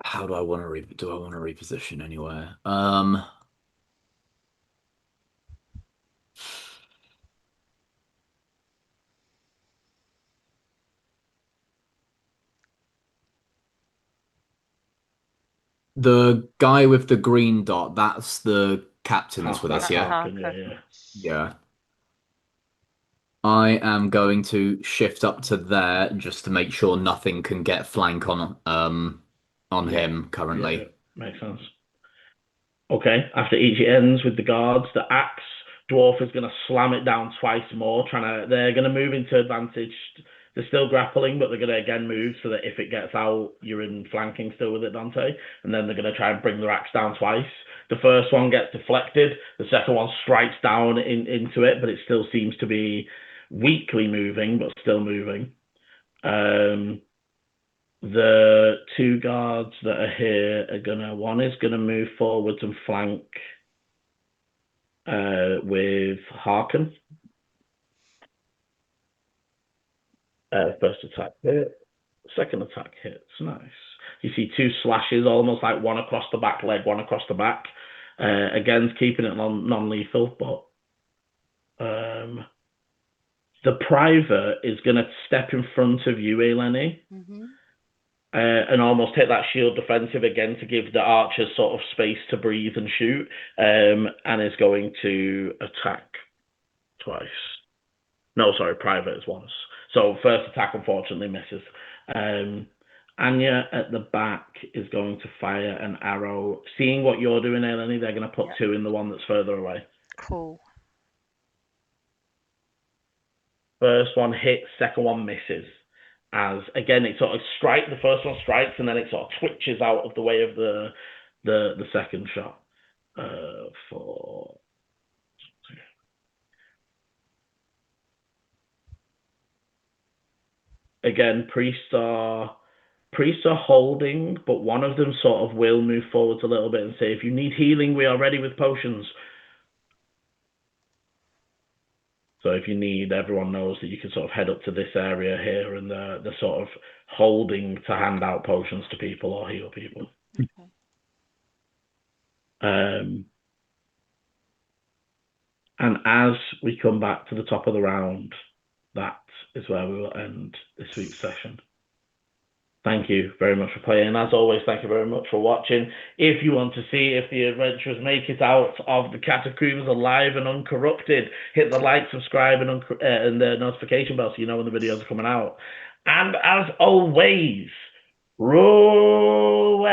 [SPEAKER 4] How do I want to do I want to reposition anywhere? The guy with the green dot, that's the captain that's with us, yeah? Yeah. I am going to shift up to there just to make sure nothing can get flank on him currently.
[SPEAKER 1] Yeah, makes sense. Okay, after each ends with the guards, the axe dwarf is going to slam it down twice more. They're going to move into advantage. They're still grappling, but they're going to again move so that if it gets out, you're in flanking still with it, Dante. And then they're going to try and bring their axe down twice. The first one gets deflected. The second one strikes down into it, but it still seems to be weakly moving, but still moving. The 2 guards that are here are one is gonna move forwards and flank with Harken. First attack hit, second attack hits. Nice. You see 2 slashes, almost like one across the back leg, one across the back. Again, keeping it non-lethal, but the private is going to step in front of you, Eleni, and almost take that shield defensive again to give the archers sort of space to breathe and shoot, and is going to attack twice. No, sorry, private is once. So first attack unfortunately misses. Anya at the back is going to fire an arrow. Seeing what you're doing, Eleni, they're going to put 2 in the one that's further away.
[SPEAKER 2] Cool.
[SPEAKER 1] First one hits, second one misses. As again, it sort of strikes. The first one strikes, and then it sort of twitches out of the way of the second shot. Again, priests are holding, but one of them sort of will move forwards a little bit and say, if you need healing, we are ready with potions. So if you need, everyone knows that you can sort of head up to this area here, and they're sort of holding to hand out potions to people or heal people.
[SPEAKER 2] Okay.
[SPEAKER 1] And as we come back to the top of the round, that is where we will end this week's session. Thank you very much for playing. As always, thank you very much for watching. If you want to see if the adventurers make it out of the catacombs alive and uncorrupted, hit the like, subscribe, and the notification bell so you know when the videos are coming out. And as always, roll